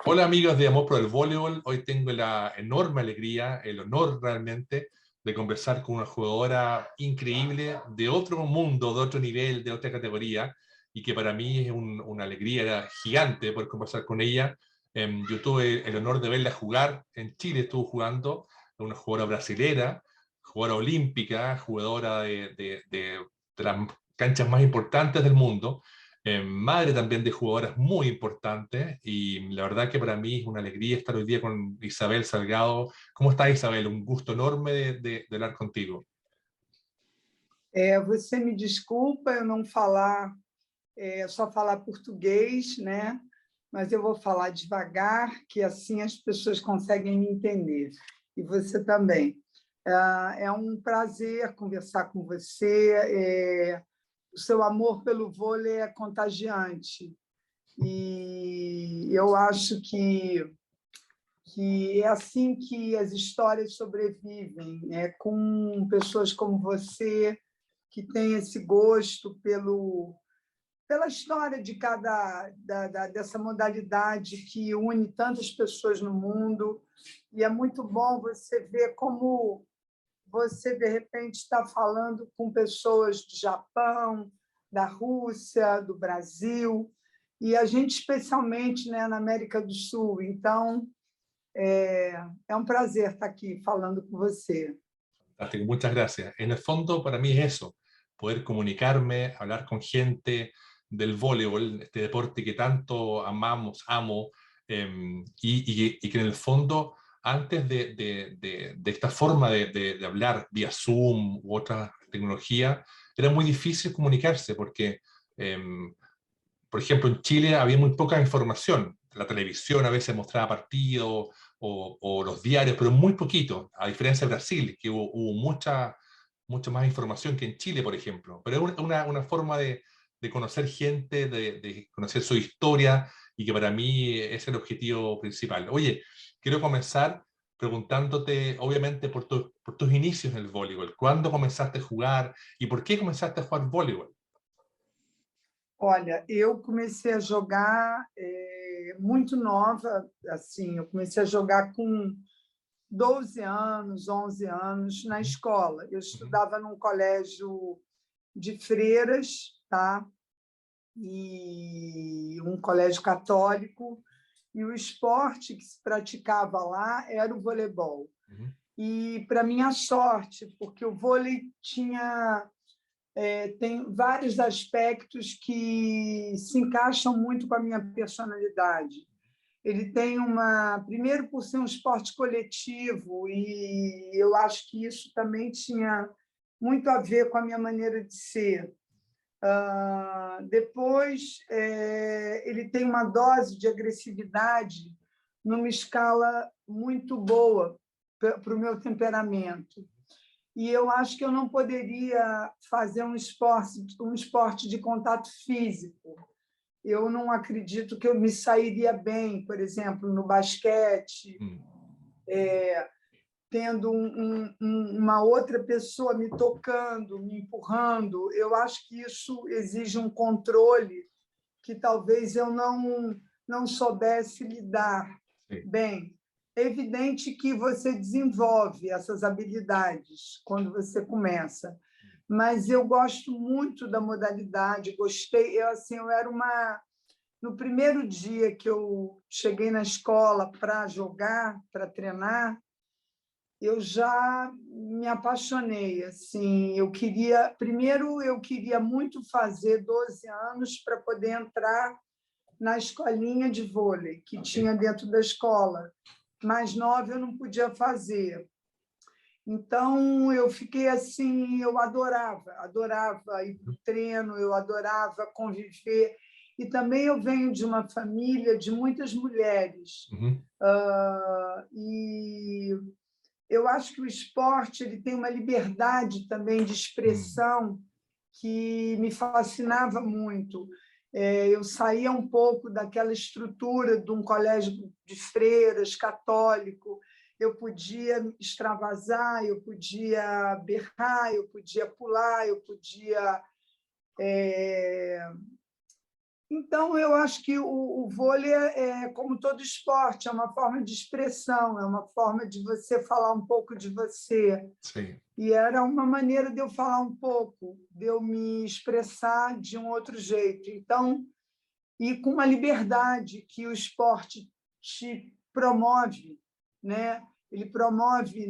Hola amigos de Amor por el Voleibol, hoy tengo la enorme alegría, el honor realmente de conversar con una jugadora increíble de otro mundo, de otro nivel, de otra categoría, y que para mí es una alegría gigante poder conversar con ella. Yo tuve el honor de verla jugar, en Chile estuvo jugando, una jugadora brasilera, jugadora olímpica, jugadora de las canchas más importantes del mundo, madre también de jugadoras muy importantes, y la verdad que para mí es una alegría estar hoy día con Isabel Salgado. ¿Cómo estás, Isabel? Un gusto enorme de hablar contigo. Você me desculpa eu não falar, só falar português, né? Mas eu vou falar devagar, que assim as pessoas conseguem me entender. E você também. É um prazer conversar com você. O seu amor pelo vôlei é contagiante. E eu acho que é assim que as histórias sobrevivem, com pessoas como você, que tem esse gosto pela história de dessa modalidade que une tantas pessoas no mundo. E é muito bom você ver como você, de repente, está falando com pessoas do Japão, da Rússia, do Brasil, e a gente especialmente, né, na América do Sul. Então, é um prazer estar aqui falando com você. Fantástico, muchas gracias. En el fondo, para mí es eso, poder comunicarme, hablar con gente del voleibol, este deporte que tanto amamos, amo, y que en el fondo, antes de esta forma de hablar vía Zoom u otra tecnología, era muy difícil comunicarse porque, por ejemplo, en Chile había muy poca información. La televisión a veces mostraba partidos o los diarios, pero muy poquito, a diferencia de Brasil, que hubo mucha más información que en Chile, por ejemplo. Pero es una forma de conocer gente, de conocer su historia, y que para mí es el objetivo principal. Oye, quiero comenzar preguntándote, obviamente, por tus inicios en el voleibol. ¿Cuándo comenzaste a jugar y por qué comenzaste a jugar voleibol? Olha, eu comecei a jogar muito nova, assim, eu comecei a jogar com 12 anos, 11 anos, na escola. Eu estudava num colégio de freiras, tá? E um colégio católico, e o esporte que se praticava lá era o voleibol. E, para minha sorte, porque o vôlei tem vários aspectos que se encaixam muito com a minha personalidade. Ele tem primeiro, por ser um esporte coletivo, e eu acho que isso também tinha muito a ver com a minha maneira de ser. Depois, ele tem uma dose de agressividade numa escala muito boa para o meu temperamento. E eu acho que eu não poderia fazer um esporte de contato físico. Eu não acredito que eu me sairia bem, por exemplo, no basquete, tendo uma outra pessoa me tocando, me empurrando. Eu acho que isso exige um controle que talvez eu não soubesse lidar bem. É evidente que você desenvolve essas habilidades quando você começa, mas eu gosto muito da modalidade, gostei. Eu era no primeiro dia que eu cheguei na escola para jogar, para treinar, eu já me apaixonei. Assim, primeiro eu queria muito fazer 12 anos para poder entrar na escolinha de vôlei que tinha dentro da escola. Mais nova eu não podia fazer. Então, eu fiquei assim, eu adorava ir para o treino, eu adorava conviver. E também eu venho de uma família de muitas mulheres. E eu acho que o esporte ele tem uma liberdade também de expressão que me fascinava muito. Eu saía um pouco daquela estrutura de um colégio de freiras católico. Eu podia extravasar, eu podia berrar, eu podia pular, eu podia Então, eu acho que o vôlei como todo esporte, é uma forma de expressão, é uma forma de você falar um pouco de você. Sí. E era uma maneira de eu falar um pouco, de eu me expressar de um outro jeito. Então, e com uma liberdade que o esporte te promove, né? Ele promove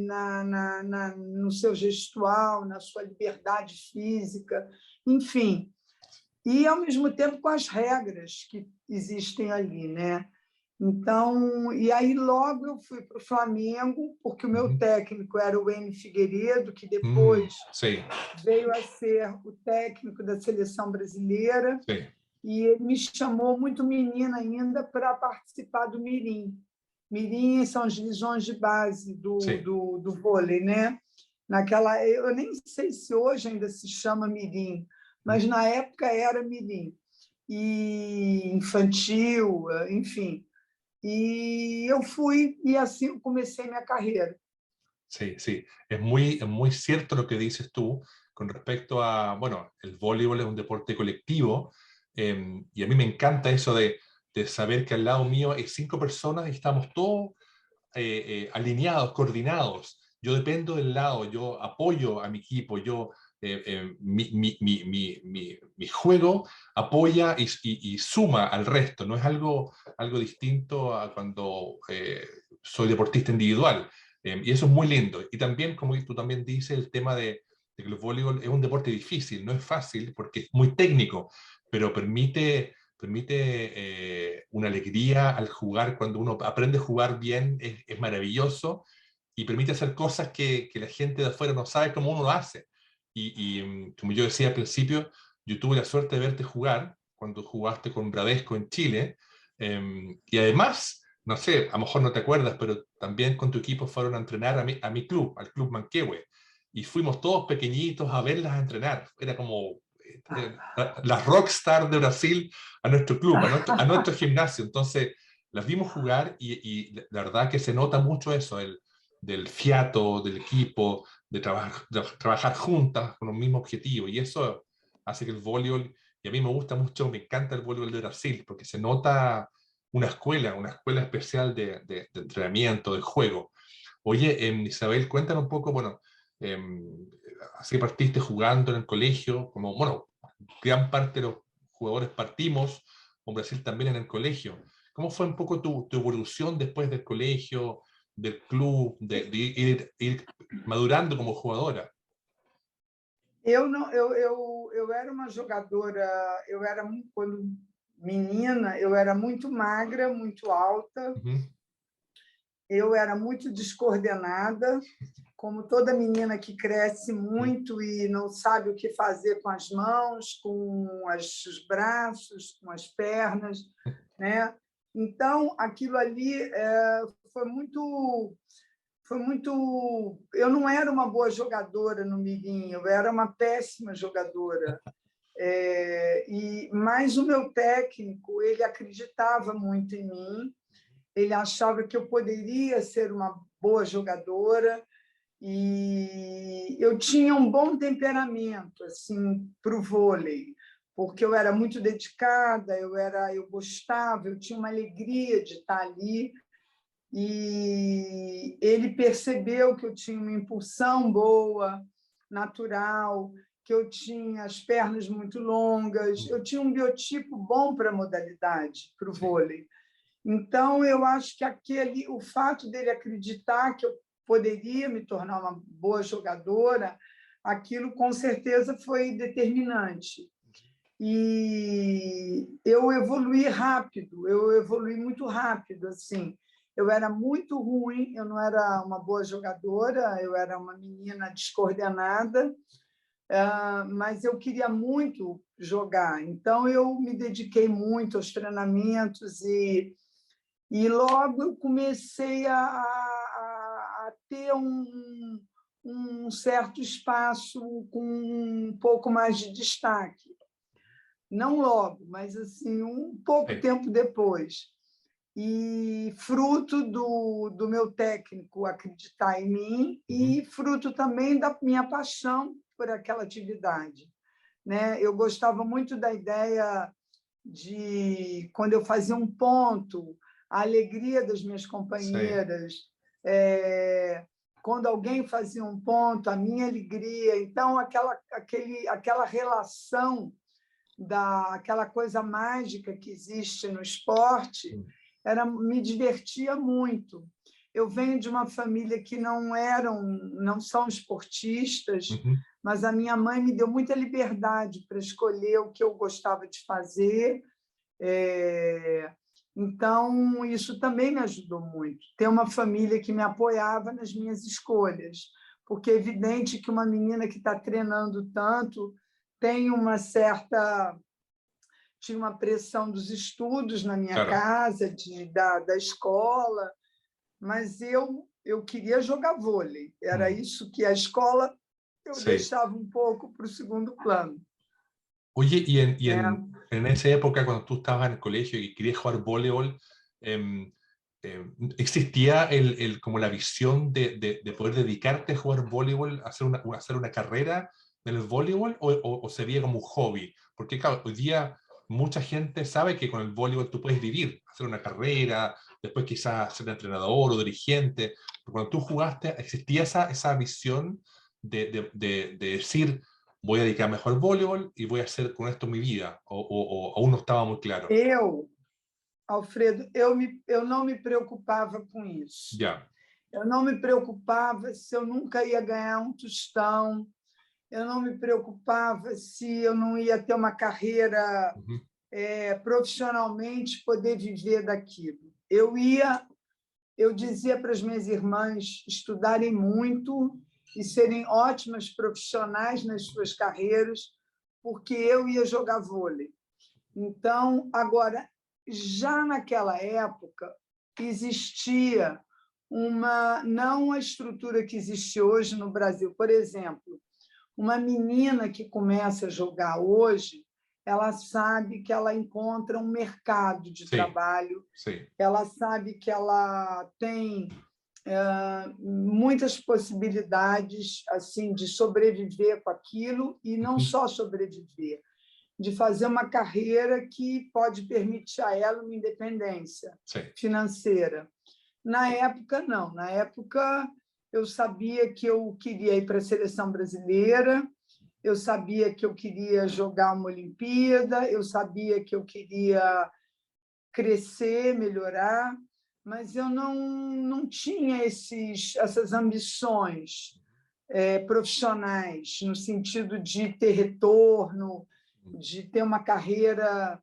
no seu gestual, na sua liberdade física, enfim. E, ao mesmo tempo, com as regras que existem ali, né? Então, e aí logo eu fui para o Flamengo, porque o meu Ujú. técnico era o N Figueiredo, que depois Sí, veio a ser o técnico da seleção brasileira, sí, e ele me chamou muito menina ainda para participar do Mirim. Mirim são as divisões de base sí. do vôlei, né? Eu nem sei se hoje ainda se chama Mirim, mas na época era Mirim. E infantil, enfim. E eu fui, e assim eu comecei minha carreira. Sí, sí, es muy cierto lo que dices tú con respecto a, bueno, el voleibol es un deporte colectivo y a mí me encanta eso de saber que al lado mío hay 5 personas y estamos todos alineados, coordinados. Yo dependo del lado, yo apoyo a mi equipo, mi juego apoya y suma al resto, no es algo distinto a cuando soy deportista individual. Y eso es muy lindo. Y también, como tú también dices, el tema de que el voleibol es un deporte difícil, no es fácil porque es muy técnico, pero permite una alegría al jugar. Cuando uno aprende a jugar bien, es maravilloso y permite hacer cosas que la gente de afuera no sabe cómo uno lo hace. Como yo decía al principio, yo tuve la suerte de verte jugar cuando jugaste con Bradesco en Chile, y además, no sé, a lo mejor no te acuerdas, pero también con tu equipo fueron a entrenar a mi club, al Club Manquehue, y fuimos todos pequeñitos a verlas a entrenar. Era como las rockstar de Brasil a nuestro club, a nuestro gimnasio. Entonces, las vimos jugar y la verdad que se nota mucho eso, del fiato, del equipo, de trabajar juntas con un mismo objetivo. Y eso hace que el voleibol, y a mí me gusta mucho, me encanta el voleibol de Brasil, porque se nota una escuela especial de entrenamiento, de juego. Oye, Isabel, cuéntanos un poco, bueno, eh, así partiste jugando en el colegio, como, bueno, gran parte de los jugadores partimos con Brasil también en el colegio. ¿Cómo fue un poco tu evolución después del colegio, del club, de ir madurando como jugadora? Eu não, eu era uma jogadora, quando menina, eu era muito magra, muito alta, Ujú. eu era muito descoordenada, como toda menina que cresce Mm. muito e não sabe o que fazer com as mãos, os braços, com as pernas, né? Então, aquilo ali foi muito foi muito. Eu não era uma boa jogadora no Mirim, eu era uma péssima jogadora. Mas o meu técnico ele acreditava muito em mim, ele achava que eu poderia ser uma boa jogadora e eu tinha um bom temperamento assim para o vôlei, porque eu era muito dedicada, eu gostava, eu tinha uma alegria de estar ali e ele percebeu que eu tinha uma impulsão boa, natural, que eu tinha as pernas muito longas, eu tinha um biotipo bom para a modalidade, para o Sí, vôlei. Então, eu acho que o fato dele acreditar que eu poderia me tornar uma boa jogadora, aquilo com certeza foi determinante. E eu evoluí muito rápido, assim. Eu era muito ruim, eu não era uma boa jogadora, eu era uma menina descoordenada, mas eu queria muito jogar. Então, eu me dediquei muito aos treinamentos e logo eu comecei a ter um certo espaço com um pouco mais de destaque. Não logo, mas assim um pouco sí, tempo depois. E fruto do meu técnico acreditar em mim ujú, e fruto também da minha paixão por aquela atividade, né? Eu gostava muito da ideia de quando eu fazia um ponto, a alegria das minhas companheiras, quando alguém fazia um ponto, a minha alegria. Então, aquela relação, aquela coisa mágica que existe no esporte, me divertia muito. Eu venho de uma família que não são esportistas, mas a minha mãe me deu muita liberdade para escolher o que eu gostava de fazer. Então, isso também me ajudou muito. Ter uma família que me apoiava nas minhas escolhas, porque é evidente que uma menina que está treinando tanto tem tinha uma pressão dos estudos na minha casa, da escola, mas eu queria jogar vôlei. Era isso que a escola eu deixava um pouco para o segundo plano. Oye, en esa época, cuando tú estabas en el colegio y querías jugar voleibol, ¿existía como la visión de poder dedicarte a jugar voleibol, hacer una carrera en el voleibol, o se veía como un hobby? Porque, claro, hoy día mucha gente sabe que con el voleibol tú puedes vivir, hacer una carrera, después quizás ser entrenador o dirigente. Pero cuando tú jugaste, ¿existía esa visión de decir, voy a dedicar mejor al voleibol y voy a hacer con esto mi vida? ¿O aún no estaba muy claro? Alfredo, eu não me preocupava com isso. Eu não me preocupava se eu nunca ia ganhar um tostão, eu não me preocupava se eu não ia ter uma carreira profissionalmente, poder viver daquilo. Eu dizia para as minhas irmãs estudarem muito e serem ótimas profissionais nas suas carreiras, porque eu ia jogar vôlei. Então, agora, já naquela época, existia não a estrutura que existe hoje no Brasil. Por exemplo, uma menina que começa a jogar hoje, ela sabe que ela encontra um mercado de trabalho, ela sabe que ela tem muitas possibilidades assim de sobreviver com aquilo, e não só sobreviver, de fazer uma carreira que pode permitir a ela uma independência financeira. Na época, não. Na época, eu sabia que eu queria ir para a seleção brasileira, eu sabia que eu queria jogar uma Olimpíada, eu sabia que eu queria crescer, melhorar, mas eu não tinha essas ambições profissionais, no sentido de ter retorno, de ter uma carreira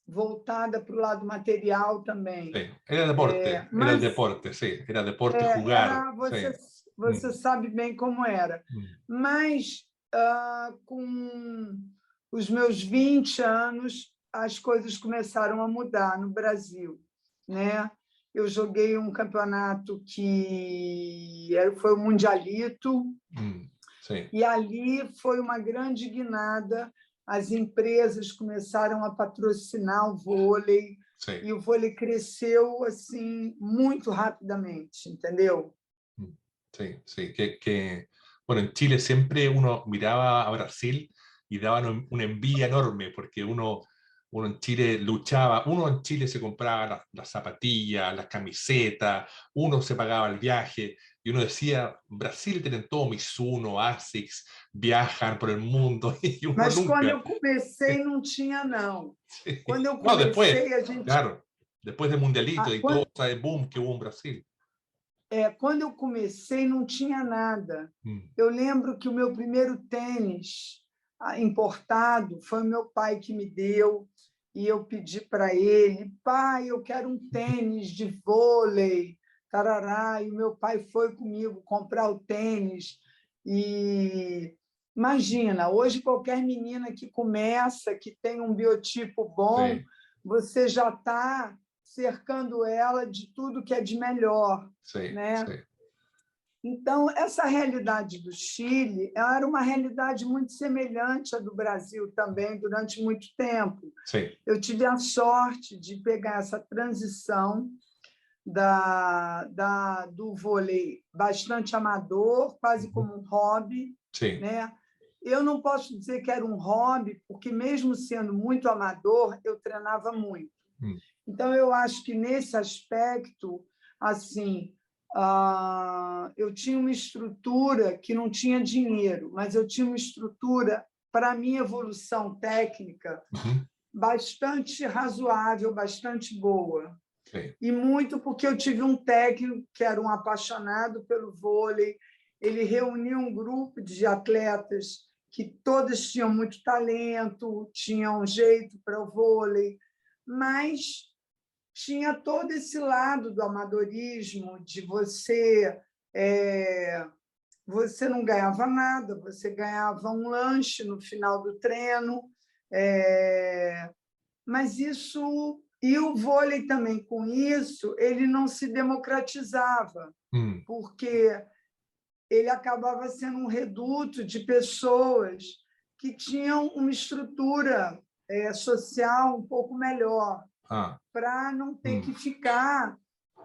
voltada para o lado material também. Era deporte, mas, era deporte, era deporte, jugar. Você sabe bem como era. Mas, com os meus 20 anos, as coisas começaram a mudar no Brasil, né? Eu joguei um campeonato que foi o Mundialito, e ali foi uma grande guinada. As empresas começaram a patrocinar o vôlei, e o vôlei cresceu assim muito rapidamente, entendeu? Sí. Bueno, en Chile siempre uno miraba a Brasil y daban una envidia enorme, porque uno en Chile luchaba, uno en Chile se compraba las zapatillas, las camisetas, uno se pagaba el viaje, y uno decía, Brasil tienen todo, Mizuno, ASICS, viajan por el mundo, y uno Mas nunca... quando eu comecei não tinha, não. Sí. Quando eu No, después, comecei, a gente... claro, después del Mundialito y todo ese boom que hubo en Brasil. Quando eu comecei, não tinha nada. Eu lembro que o meu primeiro tênis importado foi o meu pai que me deu, e eu pedi para ele, pai, eu quero um tênis de vôlei, tarará, e o meu pai foi comigo comprar o tênis. E imagina, hoje qualquer menina que começa, que tem um biotipo bom, você já está cercando ela de tudo que é de melhor, né? Então, essa realidade do Chile era uma realidade muito semelhante à do Brasil também durante muito tempo. Eu tive a sorte de pegar essa transição do vôlei bastante amador, quase como um hobby, né? eu não posso dizer que era um hobby, porque mesmo sendo muito amador, eu treinava muito. Então, eu acho que nesse aspecto, assim, eu tinha uma estrutura que não tinha dinheiro, mas eu tinha uma estrutura, para a minha evolução técnica, bastante razoável, bastante boa. Sim. E muito porque eu tive um técnico que era um apaixonado pelo vôlei, ele reuniu um grupo de atletas que todas tinham muito talento, tinham jeito para o vôlei, mas tinha todo esse lado do amadorismo, de você não ganhava nada, você ganhava um lanche no final do treino, mas isso... E o vôlei também, com isso, ele não se democratizava, porque ele acabava sendo um reduto de pessoas que tinham uma estrutura social um pouco melhor, para não ter que ficar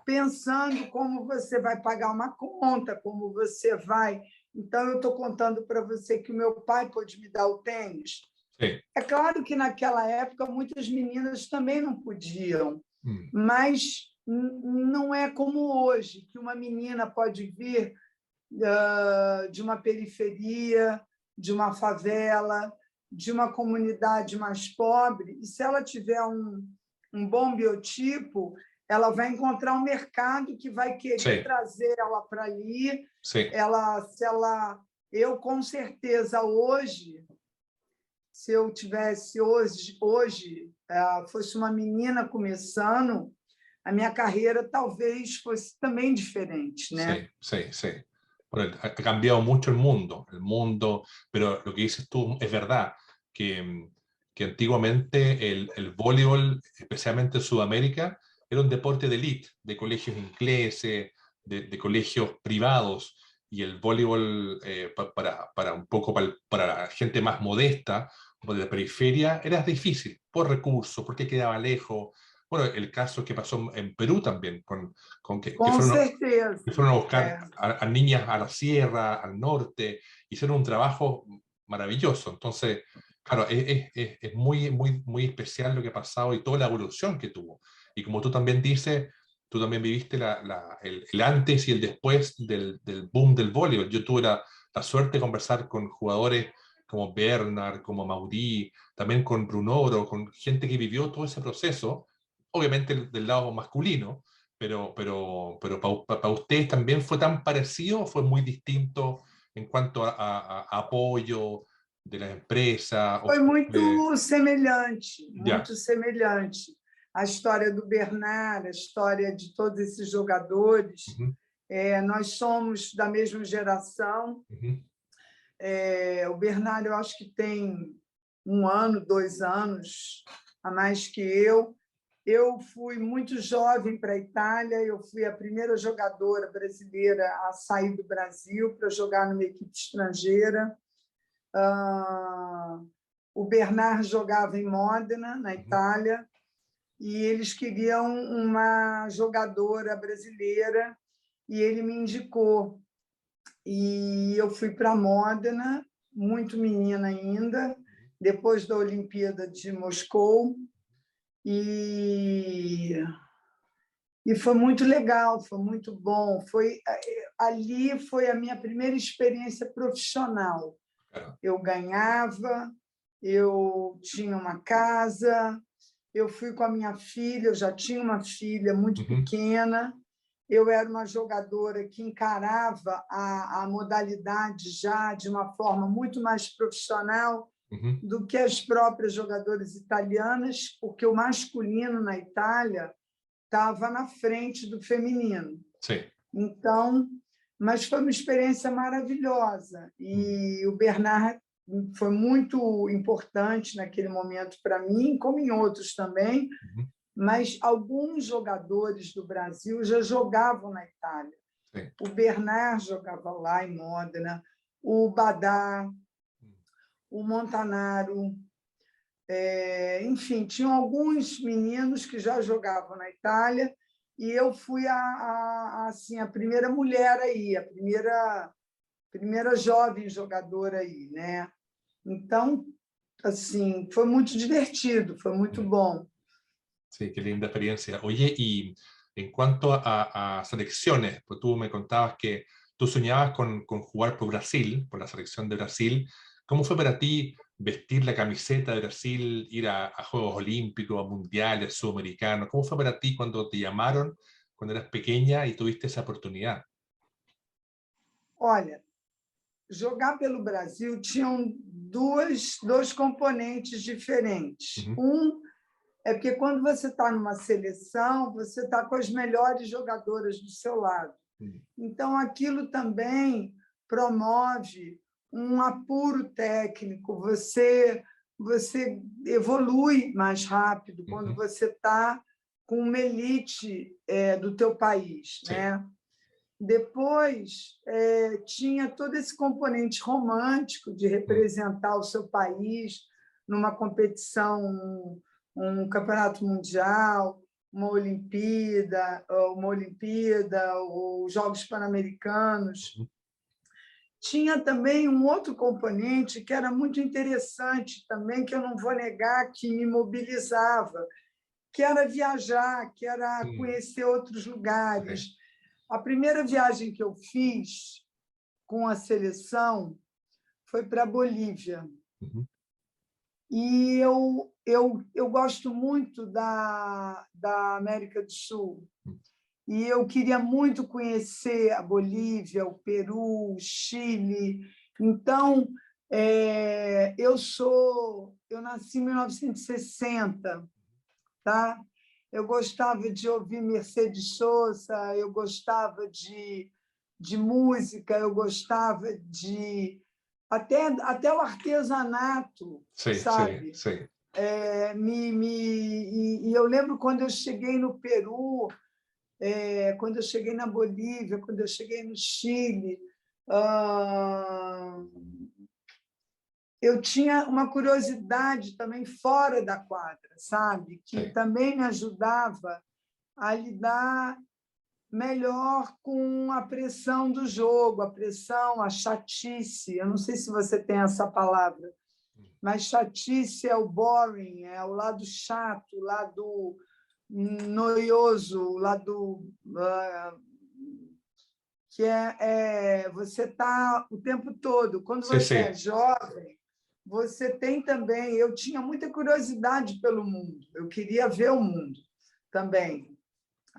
pensando como você vai pagar uma conta, como você vai... Então, eu estou contando para você que o meu pai pôde me dar o tênis. Sim. É claro que, naquela época, muitas meninas também não podiam, mas não é como hoje, que uma menina pode vir de uma periferia, de uma favela, de uma comunidade mais pobre, e se ela tiver um bom biotipo, ela vai encontrar um mercado que vai querer trazer ela para ali. Eu, com certeza, hoje, se eu tivesse hoje fosse uma menina começando, a minha carreira talvez fosse também diferente, né? Sí, sí, sí. Bueno, ha cambiado mucho el mundo, pero lo que dices tú es verdad, que antiguamente el voleibol, especialmente en Sudamérica, era un deporte de élite, de colegios ingleses, de colegios privados, y el voleibol para un poco para la gente más modesta, o de la periferia, era difícil, por recursos, porque quedaba lejos. Bueno, el caso que pasó en Perú también, que Com certeza. fueron a buscar a niñas a la sierra, al norte, hicieron un trabajo maravilloso. Entonces, claro, es muy, muy, muy especial lo que ha pasado y toda la evolución que tuvo. Y como tú también dices, tú también viviste el antes y el después del boom del voleibol. Yo tuve la suerte de conversar con jugadores como Bernard, como Maudí, también con Brunoro, con gente que vivió todo ese proceso, obviamente del lado masculino, pero para ustedes también fue tan parecido o fue muy distinto en cuanto a apoyo de las empresas. Foi muito semelhante, Ya. muito semelhante. A história do Bernard, a história de todos esses jogadores. Nós somos da mesma geração. O Bernard, eu acho que tem 1 ano, 2 anos a mais que eu. Eu fui muito jovem para a Itália, eu fui a primeira jogadora brasileira a sair do Brasil para jogar numa equipe estrangeira. O Bernard jogava em Modena, na Itália, e eles queriam uma jogadora brasileira, e ele me indicou. E eu fui para Modena, muito menina ainda, depois da Olimpíada de Moscou, e foi muito legal, foi muito bom. Ali foi a minha primeira experiência profissional. Eu ganhava, eu tinha uma casa, eu fui com a minha filha, eu já tinha uma filha muito pequena, eu era uma jogadora que encarava a modalidade já de uma forma muito mais profissional do que as próprias jogadoras italianas, porque o masculino na Itália estava na frente do feminino. Sim. Então, mas foi uma experiência maravilhosa. E o Bernard foi muito importante naquele momento para mim, como em outros também, mas alguns jogadores do Brasil já jogavam na Itália. Sim. O Bernard jogava lá em Modena, o Badá, o Montanaro, enfim, tinham alguns meninos que já jogavam na Itália, e eu fui assim, a primeira mulher aí, a primeira jovem jogadora aí, né? Então, assim, foi muito divertido, foi muito bom. Sí, qué linda experiencia. Oye, y en cuanto a selecciones, pues tú me contabas que tú soñabas con jugar por Brasil, por la selección de Brasil. ¿Cómo fue para ti vestir la camiseta de Brasil, ir a Juegos Olímpicos, a Mundiales, Sudamericanos? ¿Cómo fue para ti cuando te llamaron, cuando eras pequeña y tuviste esa oportunidad? Olha, jogar pelo Brasil tinham dois componentes diferentes. Ujú, É porque quando você está numa seleção, você está com as melhores jogadoras do seu lado. ujú, Então, aquilo também promove um apuro técnico, você evolui mais rápido quando ujú, você está com uma elite do teu país, sí, né? Depois, tinha todo esse componente romântico de mm, representar o seu país numa competição, um campeonato mundial, uma Olimpíada, os Jogos Pan-Americanos. ujú, Tinha também um outro componente que era muito interessante também, que eu não vou negar que me mobilizava, que era viajar, que era mm, conhecer outros sí, lugares. A primeira viagem que eu fiz com a seleção foi para a Bolívia. ujú, E eu gosto muito da América do Sul. mm, E eu queria muito conhecer a Bolívia, o Peru, o Chile. Então, eu nasci em 1960, tá? Eu gostava de ouvir Mercedes Sosa, eu gostava de música, eu gostava de até o artesanato, sí, sí, sabe? sí. E eu lembro quando eu cheguei no Peru, quando eu cheguei na Bolívia, quando eu cheguei no Chile, ah, eu tinha uma curiosidade também fora da quadra, sabe? Que Sí. também me ajudava a lidar melhor com a pressão do jogo, a pressão, a chatice. Eu não sei se você tem essa palavra, mas chatice é o boring, é o lado chato, o lado noioso, o lado que você está o tempo todo. Quando Sí, você sí. é jovem, você tem também. Eu tinha muita curiosidade pelo mundo, eu queria ver o mundo também.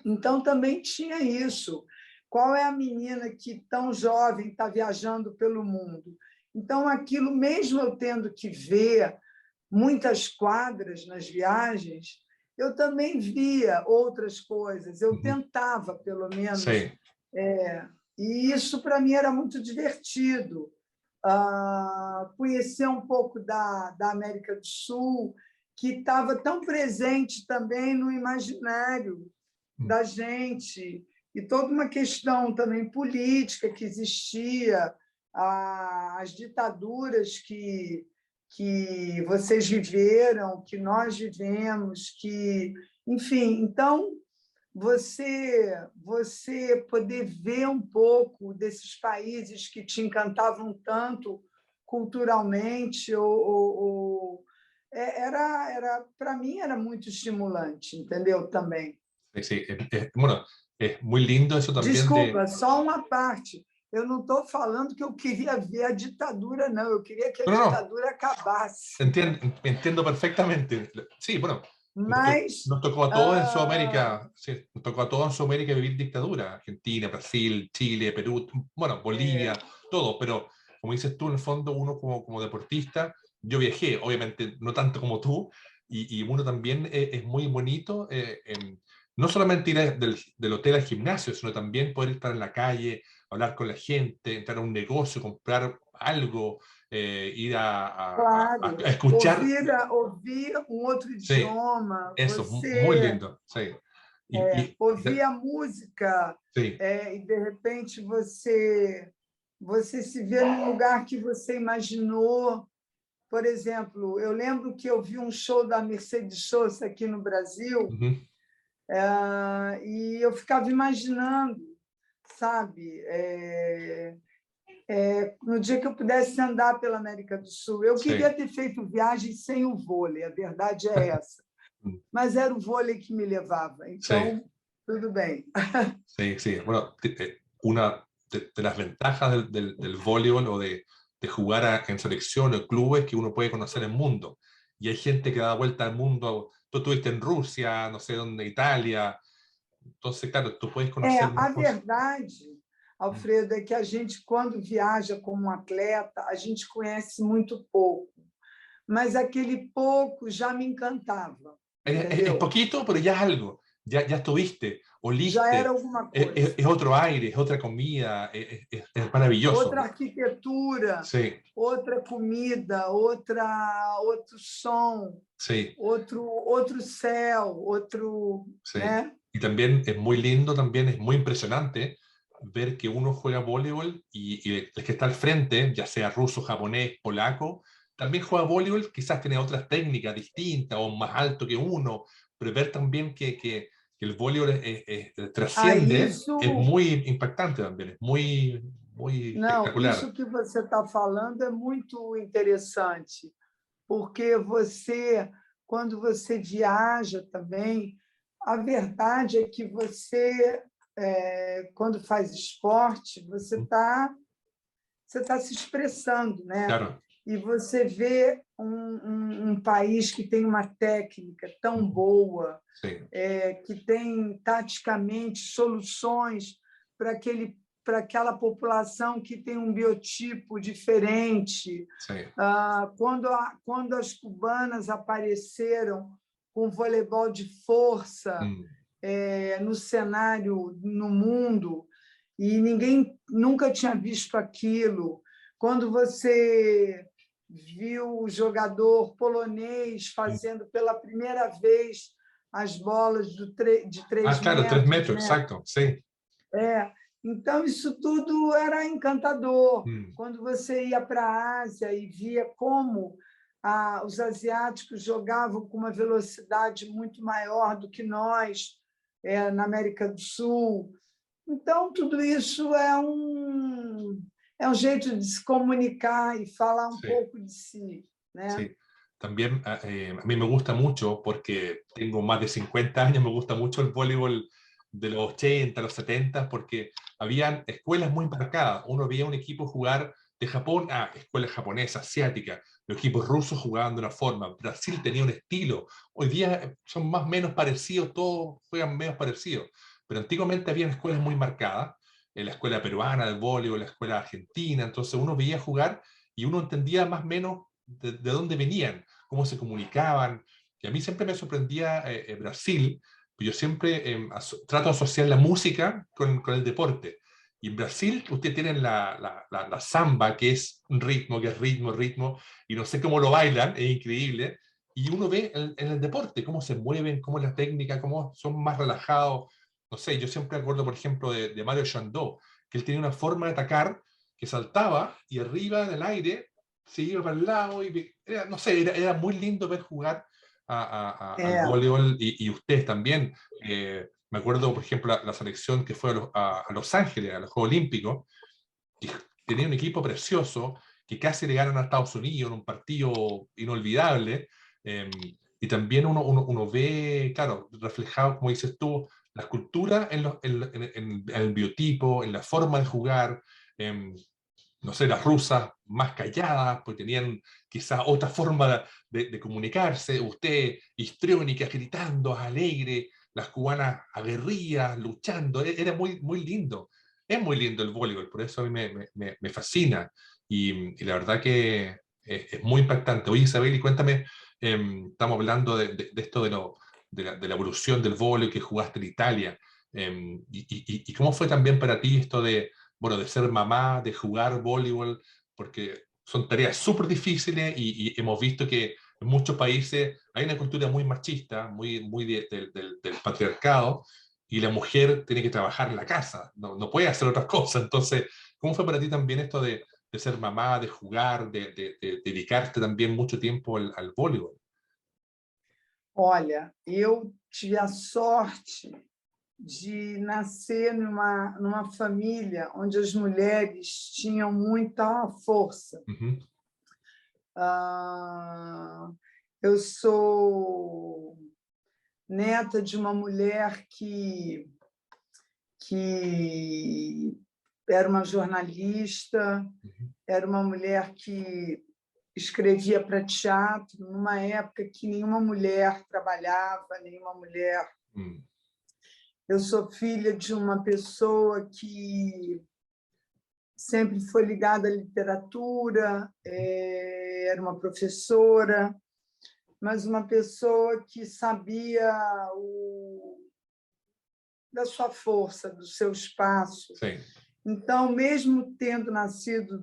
Então, também tinha isso. Qual é a menina que, tão jovem, está viajando pelo mundo? Então, aquilo, mesmo eu tendo que ver muitas quadras nas viagens, eu também via outras coisas, eu Ujú, tentava, pelo menos. sí. E isso, para mim, era muito divertido. Conhecer um pouco da América do Sul, que estava tão presente também no imaginário Mm, da gente, e toda uma questão também política que existia, as ditaduras que vocês viveram, que nós vivemos, enfim, então você poder ver um pouco desses países que te encantavam tanto culturalmente, para mim era muito estimulante, entendeu? Também. sí, sí. Bueno, es muy lindo eso también de... Desculpa, só uma parte. Eu não estou falando que eu queria ver a ditadura, não. Eu queria que a No, no, no, ditadura acabasse. entiendo perfectamente. Sí, bueno, Mas nos tocó a todos en Sudamérica, sí, nos tocó a todos en Sudamérica vivir dictadura. Argentina, Brasil, Chile, Perú, bueno, Bolivia, todo. Pero como dices tú, en el fondo, uno como deportista, yo viajé, obviamente no tanto como tú, y uno también es muy bonito, no solamente ir del hotel al gimnasio, sino también poder estar en la calle, hablar con la gente, entrar a un negocio, comprar algo, ir claro, a escuchar. ouvir um outro Sí, idioma, eso, muy lindo, sí. ouvir a música, Sí, e de repente você se vê num lugar que você imaginou. Por exemplo, eu lembro que eu vi um show da Mercedes Sosa aqui no Brasil, ujú, e eu ficava imaginando, sabe? no dia que eu pudesse andar pela América do Sul. Eu Sí. queria ter feito viagem sem o vôlei, a verdade é essa. Mas era o vôlei que me levava, Sí. então tudo bem. Sí, sí. Bueno, una de las ventajas del voleibol o de jugar en selección o clubes es que uno puede conocer el mundo. Y hay gente que da vuelta al mundo. Tú estuviste en Rusia, no sé dónde, Italia. Entonces, claro, tú puedes conocer A más cosas. verdade, Alfredo, é que a gente, quando viaja como atleta, a gente conhece muito pouco, mas aquele pouco já me encantava, Es entendeu? poquito, pero ya es algo. Ya estuviste, Já era oliste. alguma coisa. Es otro aire, es otra comida, es maravilloso. Outra arquitetura, Sí, outra comida, outro som, sí, outro céu, outro, sí. né? Y también es muy lindo, también es muy impresionante ver que uno juega voleibol y el que está al frente, ya sea ruso, japonés, polaco, también juega voleibol, quizás tiene otras técnicas distintas o más alto que uno, pero ver también que el voleibol trasciende es Isso, muy impactante también, es muy não, espectacular. isso que você está falando é muito interessante, porque você, quando você viaja também, a verdade é que você, quando faz esporte, você tá se expressando, né? Claro, E você vê um país que tem uma técnica tão boa, sí, que tem taticamente soluções para aquela população que tem um biotipo diferente. sí. Quando as cubanas apareceram com voleibol de força Mm, no cenário, no mundo, e ninguém nunca tinha visto aquilo. Quando você viu o jogador polonês mm. fazendo pela primeira vez as bolas de Ah, 3 claro, 3 metros, metros, né? exacto, sí. Então, isso tudo era encantador. Mm, Quando você ia para a Ásia e via como os asiáticos jogavam com uma velocidade muito maior do que nós, na América do Sul. Então, tudo isso é um jeito de se comunicar e falar um sí. pouco de si, né? Sí, también a mí me gusta mucho porque tengo más de 50 años, me gusta mucho el voleibol de los 80, los 70, porque habían escuelas muy marcadas. Uno veía un equipo jugar de Japón a escuelas japonesas, asiáticas. Los equipos rusos jugaban de una forma. Brasil tenía un estilo. Hoy día son más o menos parecidos, todos juegan menos parecidos. Pero antiguamente habían escuelas muy marcadas. La escuela peruana del voleibol, la escuela argentina. Entonces uno veía jugar y uno entendía más o menos de dónde venían, cómo se comunicaban. Y a mí siempre me sorprendía Brasil, pues yo siempre trato de asociar la música con el deporte. Y en Brasil usted tiene la samba, que es un ritmo, que es ritmo, ritmo, y no sé cómo lo bailan, es increíble. Y uno ve en el deporte cómo se mueven, cómo es la técnica, cómo son más relajados. No sé, yo siempre acuerdo, por ejemplo, de Mario Chandot, que él tenía una forma de atacar que saltaba y arriba en el aire se iba para el lado y no sé, era muy lindo ver jugar al voleibol y ustedes también. Me acuerdo, por ejemplo, la selección que fue a Los Ángeles, a los Juegos Olímpicos, y tenía un equipo precioso que casi le ganan a Estados Unidos en un partido inolvidable. eh, y también uno ve, claro, reflejado, como dices tú, la cultura en el biotipo, en la forma de jugar. eh, no sé, las rusas más calladas, porque tenían quizás otra forma de comunicarse, usted histriónica, gritando, alegre, las cubanas aguerridas, luchando, era muy lindo. Es muy lindo el voleibol, por eso a mí me fascina y la verdad que es muy impactante. Oye, Isabel, y cuéntame, estamos hablando de esto de la evolución del voleibol que jugaste en Italia, y cómo fue también para ti esto bueno, de ser mamá, de jugar voleibol, porque son tareas súper difíciles y hemos visto que en muchos países hay una cultura muy machista, muy del patriarcado, y la mujer tiene que trabajar en la casa, no puede hacer otras cosas. Entonces, ¿cómo fue para ti también esto de ser mamá, de jugar, de dedicarte también mucho tiempo al voleibol? Olha, eu tive a sorte de nascer numa família onde as mulheres tinham muita força. Eu sou neta de uma mulher que era uma jornalista, era uma mulher que escrevia para teatro, numa época que nenhuma mulher trabalhava, nenhuma mulher. Eu sou filha de uma pessoa que sempre foi ligada à literatura, era uma professora, mas uma pessoa que sabia da sua força, do seu espaço. Sim. Então, mesmo tendo nascido,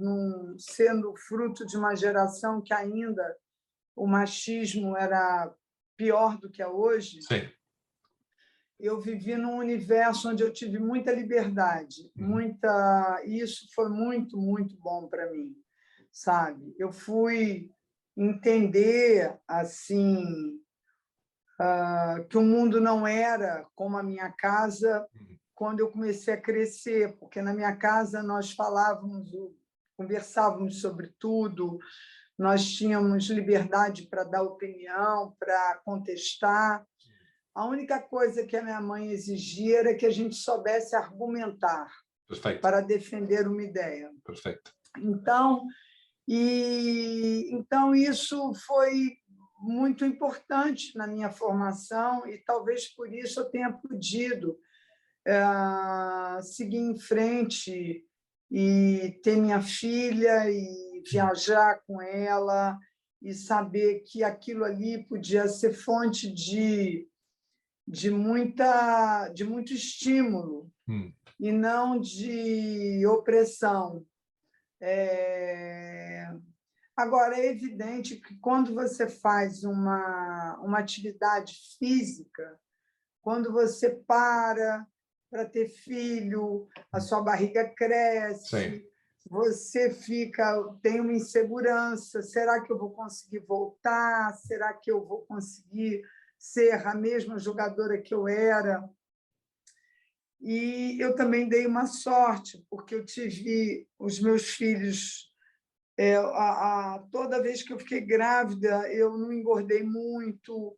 sendo fruto de uma geração que ainda o machismo era pior do que é hoje, Sim. eu vivi num universo onde eu tive muita liberdade, isso foi muito, muito bom para mim, sabe? Eu fui entender assim que o mundo não era como a minha casa quando eu comecei a crescer, porque na minha casa nós conversávamos sobre tudo, nós tínhamos liberdade para dar opinião, para contestar. A única coisa que a minha mãe exigia era que a gente soubesse argumentar. Perfeito. Para defender uma ideia. Perfeito. Então isso foi muito importante na minha formação e talvez por isso eu tenha podido seguir em frente e ter minha filha e viajar com ela e saber que aquilo ali podia ser fonte de muito estímulo e não de opressão. Agora, é evidente que quando você faz uma atividade física, quando você para ter filho, a sua barriga cresce, Sim. você tem uma insegurança, será que eu vou conseguir voltar? Será que eu vou conseguir ser a mesma jogadora que eu era? E eu também dei uma sorte, porque eu tive os meus filhos. Toda vez que eu fiquei grávida, eu não engordei muito,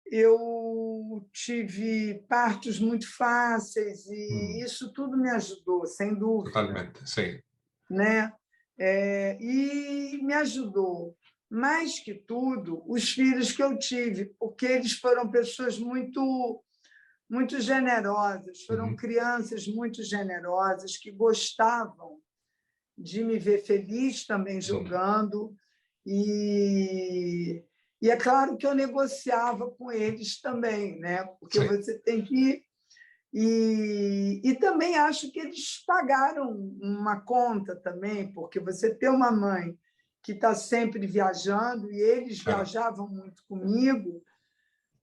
eu tive partos muito fáceis e isso tudo me ajudou, sem dúvida. Totalmente, sim. Né? E me ajudou, mais que tudo, os filhos que eu tive, porque eles foram pessoas muito, muito generosas, foram crianças muito generosas que gostavam de me ver feliz também jogando. E é claro que eu negociava com eles também, né? Porque Sim. você tem que... E também acho que eles pagaram uma conta também, porque você ter uma mãe que está sempre viajando, e eles viajavam muito comigo,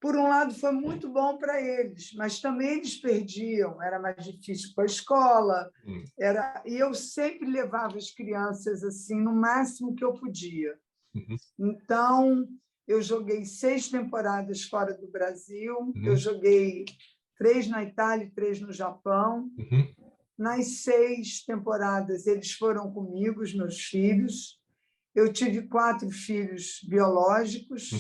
por um lado foi muito bom para eles, mas também eles perdiam, era mais difícil para a escola, e eu sempre levava as crianças assim no máximo que eu podia. Então, eu joguei 6 temporadas fora do Brasil, eu joguei 3 na Itália e 3 no Japão. Nas 6 temporadas, eles foram comigo, os meus filhos. Eu tive 4 filhos biológicos,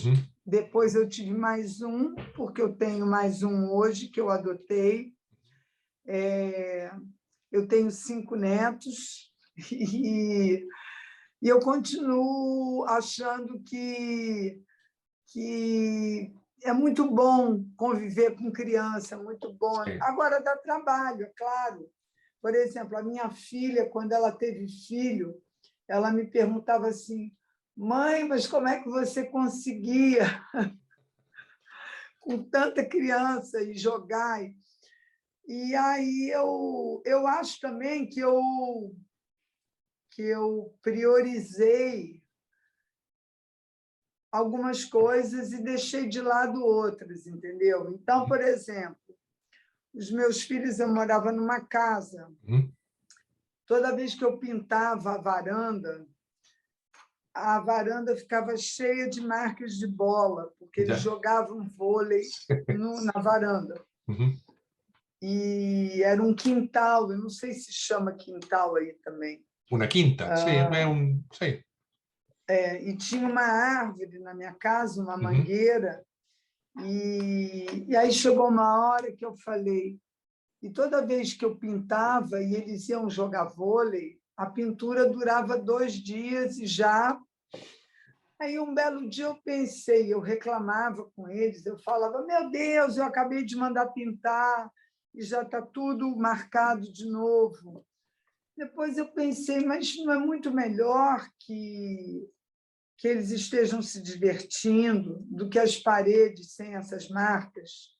depois eu tive mais um, porque eu tenho mais um hoje, que eu adotei. Eu tenho 5 netos e eu continuo achando que é muito bom conviver com criança, é muito bom. Sim. Agora, dá trabalho, é claro. Por exemplo, a minha filha, quando ela teve filho, ela me perguntava assim: mãe, mas como é que você conseguia com tanta criança e jogar? E aí eu acho também que eu priorizei algumas coisas e deixei de lado outras, entendeu? Então, por exemplo, os meus filhos, eu morava numa casa. Toda vez que eu pintava a varanda ficava cheia de marcas de bola, porque eles jogavam vôlei na varanda. e era um quintal, eu não sei se chama quintal aí também. Una quinta, sí, sí. E tinha uma árvore na minha casa, uma Ujú. mangueira, e aí chegou uma hora que eu falei, e toda vez que eu pintava e eles iam jogar vôlei, a pintura durava 2 dias e já... Aí, um belo dia, eu pensei, eu reclamava com eles, eu falava, meu Deus, eu acabei de mandar pintar e já está tudo marcado de novo. Depois eu pensei, mas não é muito melhor que eles estejam se divertindo do que as paredes sem essas marcas?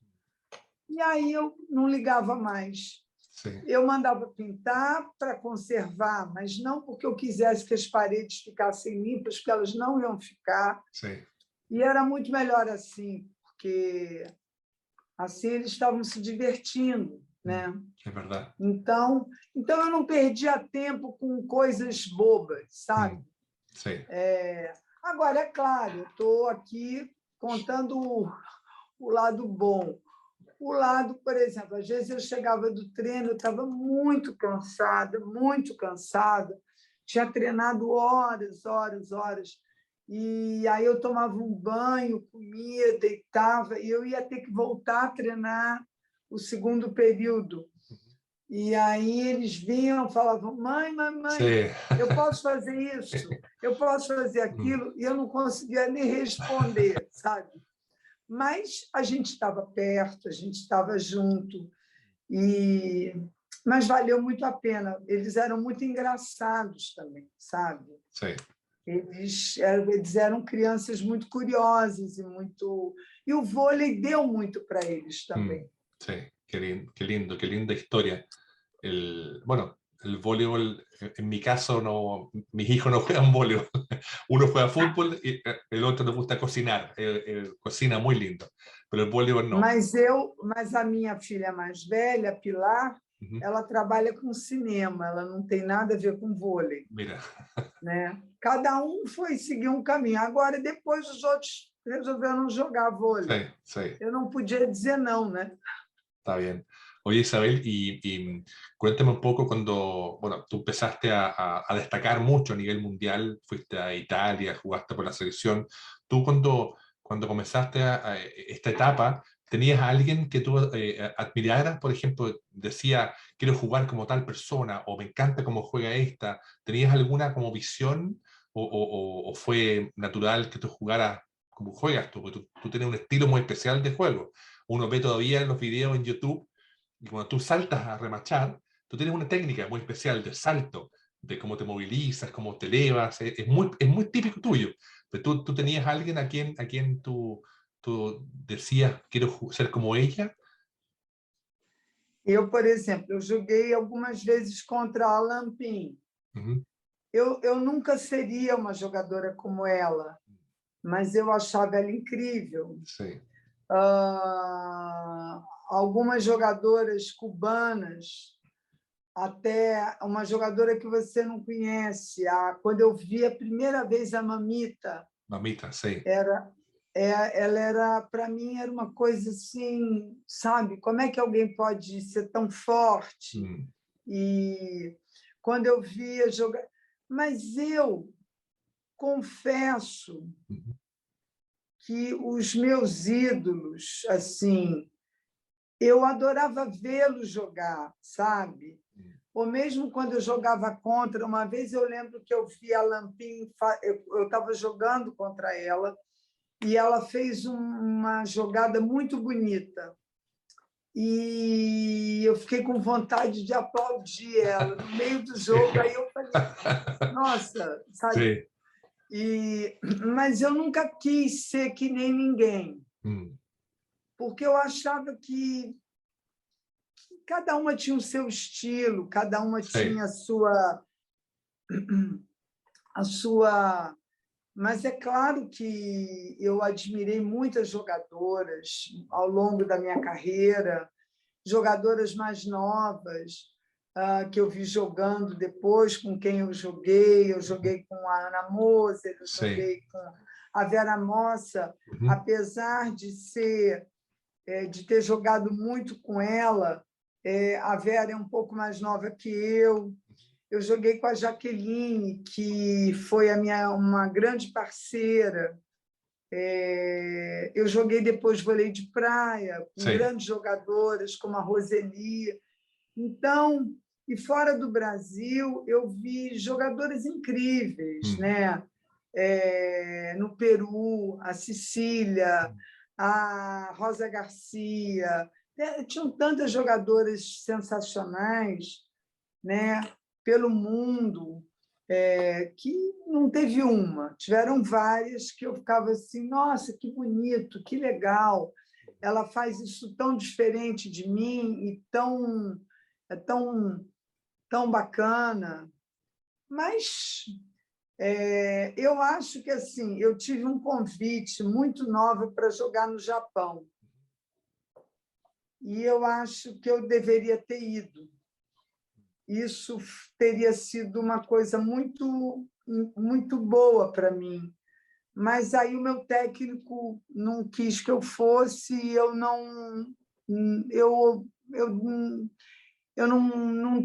E aí eu não ligava mais. Sí, Eu mandava pintar para conservar, mas não porque eu quisesse que as paredes ficassem limpas, porque elas não iam ficar. sí. E era muito melhor assim, porque assim eles estavam se divertindo, né? Es verdad. Então eu não perdia tempo com coisas bobas, sabe? Sí, Agora, é claro, eu estou aqui contando o lado bom. O lado, por exemplo, às vezes eu chegava do treino, eu estava muito cansada, tinha treinado horas, horas, horas, e aí eu tomava um banho, comia, deitava, e eu ia ter que voltar a treinar o segundo período. E aí eles vinham, falavam, mãe, sí. eu posso fazer isso, eu posso fazer aquilo, e eu não conseguia nem responder, sabe? Mas a gente estava perto, a gente estava junto, mas valeu muito a pena. Eles eram muito engraçados também, sabe? Sí. Eles eram crianças muito curiosas e o vôlei deu muito para eles também. Sí, qué lindo, qué linda historia. Bueno, el voleibol, en mi caso, no, mis hijos no juegan voleibol. Uno juega fútbol y el otro le gusta cocinar. Cocina muy lindo, pero el voleibol no. Mas a minha filha mais velha, Pilar, Ujú. ela trabalha com cinema, ela não tem nada a ver com vôlei, Mira, né? Cada um foi seguir um caminho. Agora, depois, os outros resolveram jogar vôlei. sí, sí. Eu não podia dizer não, né? Está bien. Oye, Isabel, y cuéntame un poco cuando, bueno, tú empezaste a destacar mucho a nivel mundial, fuiste a Italia, jugaste por la selección. Tú cuando comenzaste esta etapa, ¿tenías a alguien que tú admiraras? Por ejemplo, decía, quiero jugar como tal persona, o me encanta cómo juega esta. ¿Tenías alguna como visión o fue natural que tú jugaras como juegas tú? Porque tú tienes un estilo muy especial de juego. Uno ve todavía en los videos en YouTube, y cuando tú saltas a remachar, tú tienes una técnica muy especial de salto, de cómo te movilizas, cómo te elevas, es muy típico tuyo. Pero tú tenías a alguien a quien tú decías, quiero ser como ella. Eu, por exemplo, eu joguei algumas vezes contra a Alan Pin. Ujú. Eu nunca seria uma jogadora como ela, mas eu achava ela incrível. Sí, Algumas jogadoras cubanas, até uma jogadora que você não conhece, quando eu vi a primeira vez a Mamita, mamita, sí. ela era, para mim, era uma coisa assim, sabe? Como é que alguém pode ser tão forte? Mm, E quando eu via jogar... Mas eu confesso ujú. que os meus ídolos, assim, eu adorava vê-los jogar, sabe? Mm, Ou mesmo quando eu jogava contra, uma vez eu lembro que eu vi a Lampin, eu estava jogando contra ela, e ela fez uma jogada muito bonita. E eu fiquei com vontade de aplaudir ela no meio do Sí. jogo. Aí eu falei, nossa, sabe? Sí. Mas eu nunca quis ser que nem ninguém, Mm, porque eu achava que cada uma tinha o seu estilo, cada uma sí. tinha a sua... Mas é claro que eu admirei muitas jogadoras ao longo da minha carreira, jogadoras mais novas, que eu vi jogando depois, com quem eu joguei com a Ana Moser, eu Sí. joguei com a Vera Mossa, Ujú. apesar de ter jogado muito com ela, A Vera é um pouco mais nova que eu. Eu joguei com a Jaqueline, que foi uma grande parceira. Eu joguei depois vôlei de praia, com Sim. grandes jogadoras, como a Roseli. Então, e fora do Brasil, eu vi jogadoras incríveis, né? No Peru, a Cecília, a Rosa Garcia. Tinham tantas jogadoras sensacionais, né? Pelo mundo, que não teve uma. Tiveram várias que eu ficava assim, nossa, que bonito, que legal. Ela faz isso tão diferente de mim e tão bacana. Mas eu acho que assim, eu tive um convite muito novo para jogar no Japão. E eu acho que eu deveria ter ido. Isso teria sido uma coisa muito, muito boa para mim. Mas aí o meu técnico não quis que eu fosse e eu não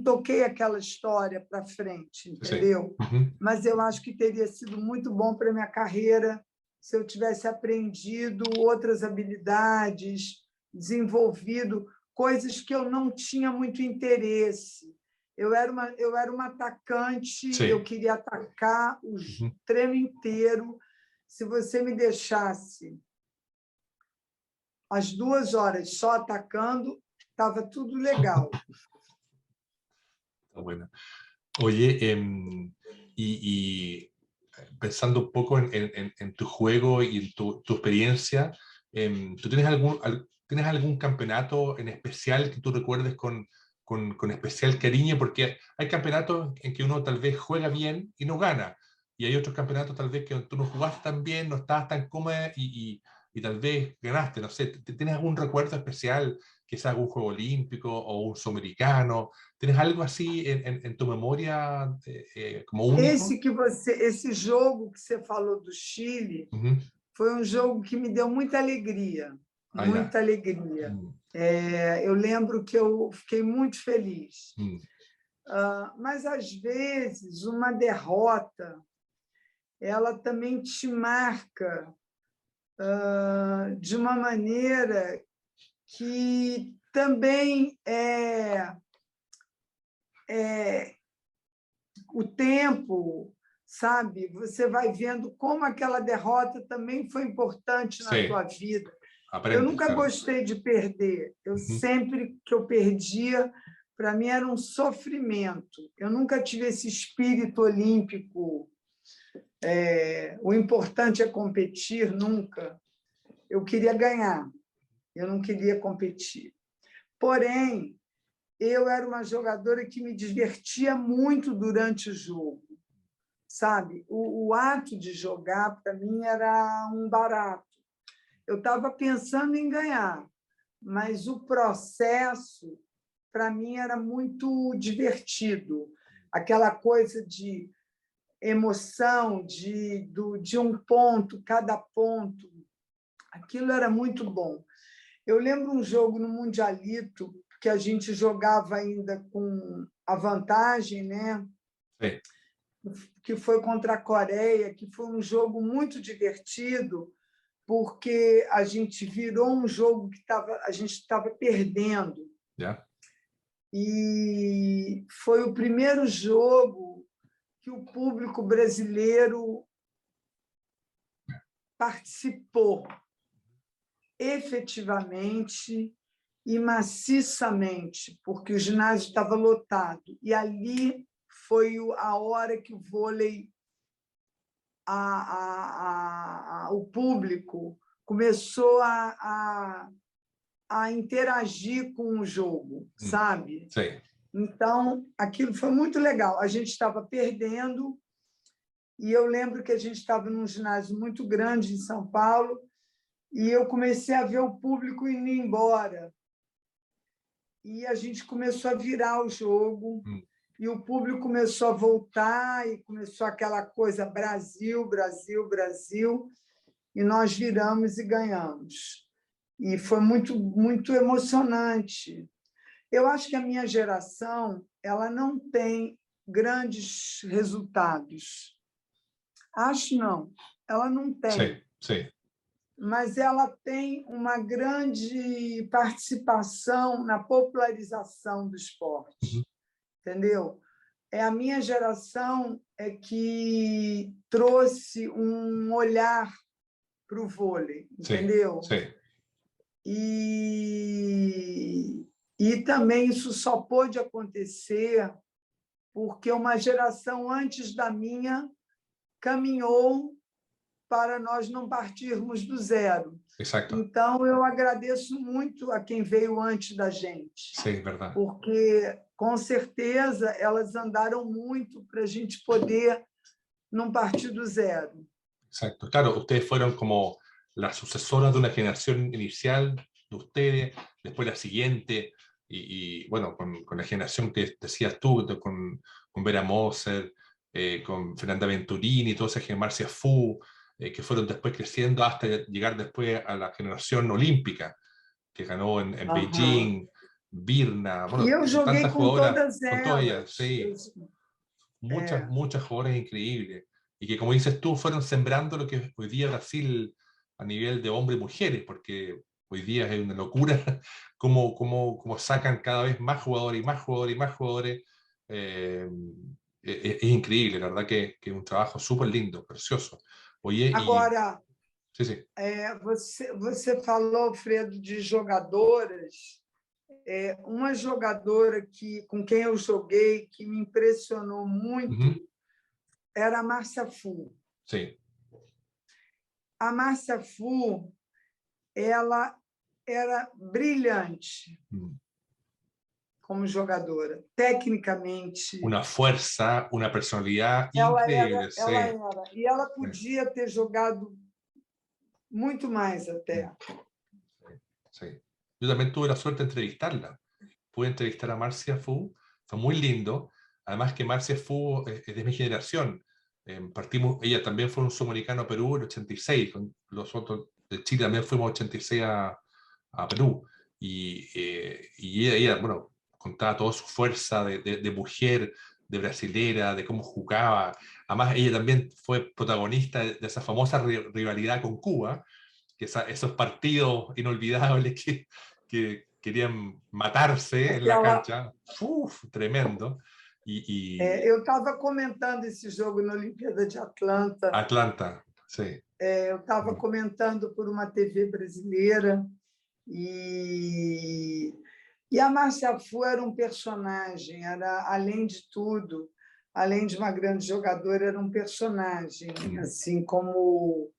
toquei aquela história para frente, entendeu? Mas eu acho que teria sido muito bom para a minha carreira se eu tivesse aprendido outras habilidades, desenvolvido coisas que eu não tinha muito interesse. Eu era uma atacante, Sim. eu queria atacar o treino inteiro. Se você me deixasse as 2 horas só atacando, estava tudo legal. Está bueno. Oye, pensando un poco en tu juego y en tu experiencia, ¿tú tienes algún campeonato en especial que tú recuerdes con especial cariño? Porque hay campeonatos en que uno tal vez juega bien y no gana, y hay otros campeonatos tal vez que tú no jugaste tan bien, no estabas tan cómoda y tal vez ganaste. No sé, ¿tienes algún recuerdo especial, quizás algún juego olímpico o un sudamericano? ¿Tienes algo así en tu memoria como único? Esse jogo que você falou do Chile foi um jogo que me deu muita alegria, muita alegria. Eu lembro que eu fiquei muito feliz. Mas, às vezes, uma derrota ela também te marca de uma maneira que também o tempo, sabe? Você vai vendo como aquela derrota também foi importante na tua vida. Eu nunca gostei de perder. Eu sempre que eu perdia, para mim era um sofrimento. Eu nunca tive esse espírito olímpico. O importante é competir, nunca. Eu queria ganhar, eu não queria competir. Porém, eu era uma jogadora que me divertia muito durante o jogo, sabe? O ato de jogar, para mim, era um barato. Eu estava pensando em ganhar, mas o processo, para mim, era muito divertido. Aquela coisa de emoção, de um ponto, cada ponto, aquilo era muito bom. Eu lembro um jogo no Mundialito, que a gente jogava ainda com a vantagem, né? Sim. Que foi contra a Coreia, que foi um jogo muito divertido, porque a gente virou um jogo que a gente estava perdendo. E foi o primeiro jogo que o público brasileiro participou efetivamente e maciçamente, porque o ginásio estava lotado. E ali foi a hora que o vôlei, o público, começou a interagir com o jogo, sabe? Sim. Então, aquilo foi muito legal. A gente estava perdendo, e eu lembro que a gente estava num ginásio muito grande em São Paulo, e eu comecei a ver o público indo embora. E a gente começou a virar o jogo, e o público começou a voltar, e começou aquela coisa Brasil, Brasil, Brasil, e nós viramos e ganhamos. E foi muito, muito emocionante. Eu acho que a minha geração ela não tem grandes resultados. Acho não, ela não tem. Sí, sí. Mas ela tem uma grande participação na popularização do Ujú. esporte, entendeu? A minha geração é que trouxe um olhar para o vôlei, Sí, entendeu? sí, E também isso só pôde acontecer porque uma geração antes da minha caminhou para nós não partirmos do zero. exacto. Então, eu agradeço muito a quem veio antes da gente, Sí, verdad. porque, com certeza, elas andaram muito para a gente poder não partir do zero. Exacto. Claro, ustedes fueron como las sucesoras de una generación inicial de ustedes, después la siguiente, bueno, con la generación que decías tú, con Vera Moser, con Fernanda Venturini, toda esa generación, Marcia Fu, que fueron después creciendo hasta llegar después a la generación olímpica, que ganó en Aham. Beijing, Birna, E bueno, eu joguei tantas com jugadoras, todas con todas ellas, elas. sí, muchas, É. muchas jugadoras increíbles. Y que, como dices tú, fueron sembrando lo que es hoy día Brasil a nivel de hombres y mujeres, porque hoy día es una locura cómo sacan cada vez más jugadores y más jugadores y más jugadores. Eh, es increíble, la verdad que es un trabajo súper lindo, precioso. Oye, y Agora, sí, sí. você falou, Fredo, de jogadoras. Uma jogadora com quem eu joguei, que me impressionou muito, Ujú, era a Márcia Fu. sí. A Márcia Fu, ela era brilhante Mm. como jogadora. Tecnicamente, Una fuerza, una personalidad ela increíble, era, sí, ela era. E ela sí, podia ter jogado muito mais mm, até. sí. Yo también tuve la suerte de entrevistarla. Pude entrevistar a Marcia Fu, fue muy lindo. Además que Marcia Fu es de mi generación. Partimos, ella también fue un sudamericano a Perú en el 86, con los otros de Chile también fuimos 86 a Perú. Y ella, bueno, contaba toda su fuerza de mujer, de brasilera, de cómo jugaba. Además, ella también fue protagonista de esa famosa rivalidad con Cuba, que esos partidos inolvidables que querían matarse en la Aquela, cancha. Uf, tremendo. eu estava comentando esse jogo na Olimpíada de Atlanta. Atlanta, sí. Eu estava comentando por uma TV brasileira e a Márcia Fu era um personagem, era, além de tudo, além de uma grande jogadora, era um personagem, assim, como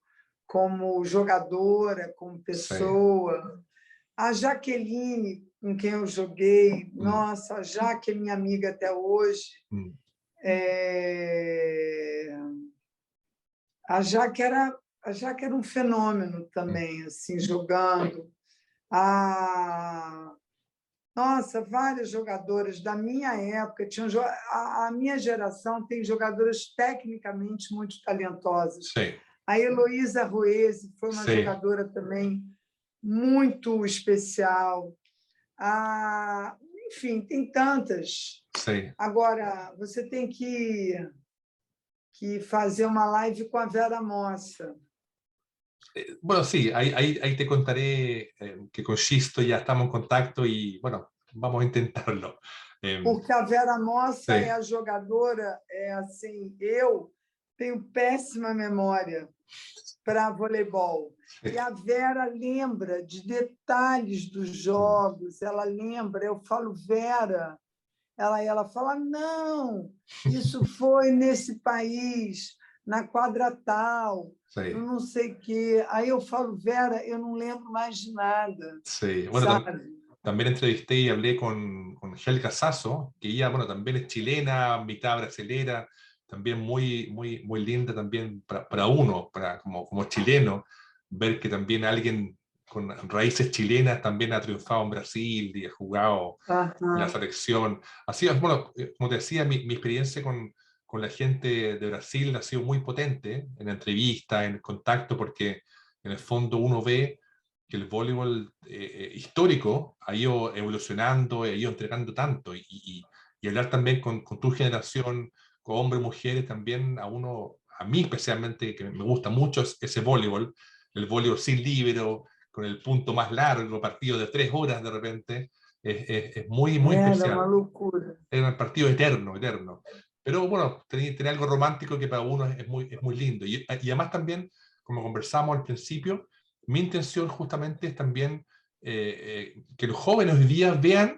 jogadora, como Sí. pessoa. A Jaqueline, com quem eu joguei, nossa, a Jaque é minha amiga até hoje. A Jaque era um fenômeno também, assim, jogando. Nossa, várias jogadoras da minha época a minha geração tem jogadoras tecnicamente muito talentosas. Sí. A Heloísa Ruese foi uma Sí. jogadora também muito especial. Enfim, tem tantas. Sí. Agora, você tem que fazer uma live com a Vera Mossa. Bueno, sí, ahí te contaré que con Shisto ya estamos en contacto y bueno, vamos a intentarlo. Porque a Vera Mossa Sí. é a jogadora, assim, eu tenho péssima memória para voleibol. Sí. E a Vera lembra de detalhes dos jogos, ela lembra, eu falo, Vera, ela fala, não, isso foi nesse país, na quadra tal, Sí. não sei o quê. Aí eu falo, Vera, eu não lembro mais de nada. Sí. Bueno, sabe? también entrevisté y hablé con Helga Sasso, que ella, bueno, también es chilena, mitad brasilera, también muy, muy, muy linda también para uno, como chileno, ver que también alguien con raíces chilenas también ha triunfado en Brasil y ha jugado en la selección. Así es, bueno, como te decía, mi experiencia con la gente de Brasil ha sido muy potente en entrevistas, en contacto, porque en el fondo uno ve el voleibol histórico ha ido evolucionando, ha ido entregando tanto, y hablar también con tu generación, con hombres, mujeres, también a mí especialmente, que me gusta mucho ese voleibol, el voleibol sin líbero, con el punto más largo, partido de 3 horas de repente, es muy, muy Era uma especial. loucura. Era un partido eterno, eterno. Pero bueno, tenía algo romántico que para uno es muy lindo. Y además también, como conversamos al principio, mi intención justamente es también que los jóvenes hoy día vean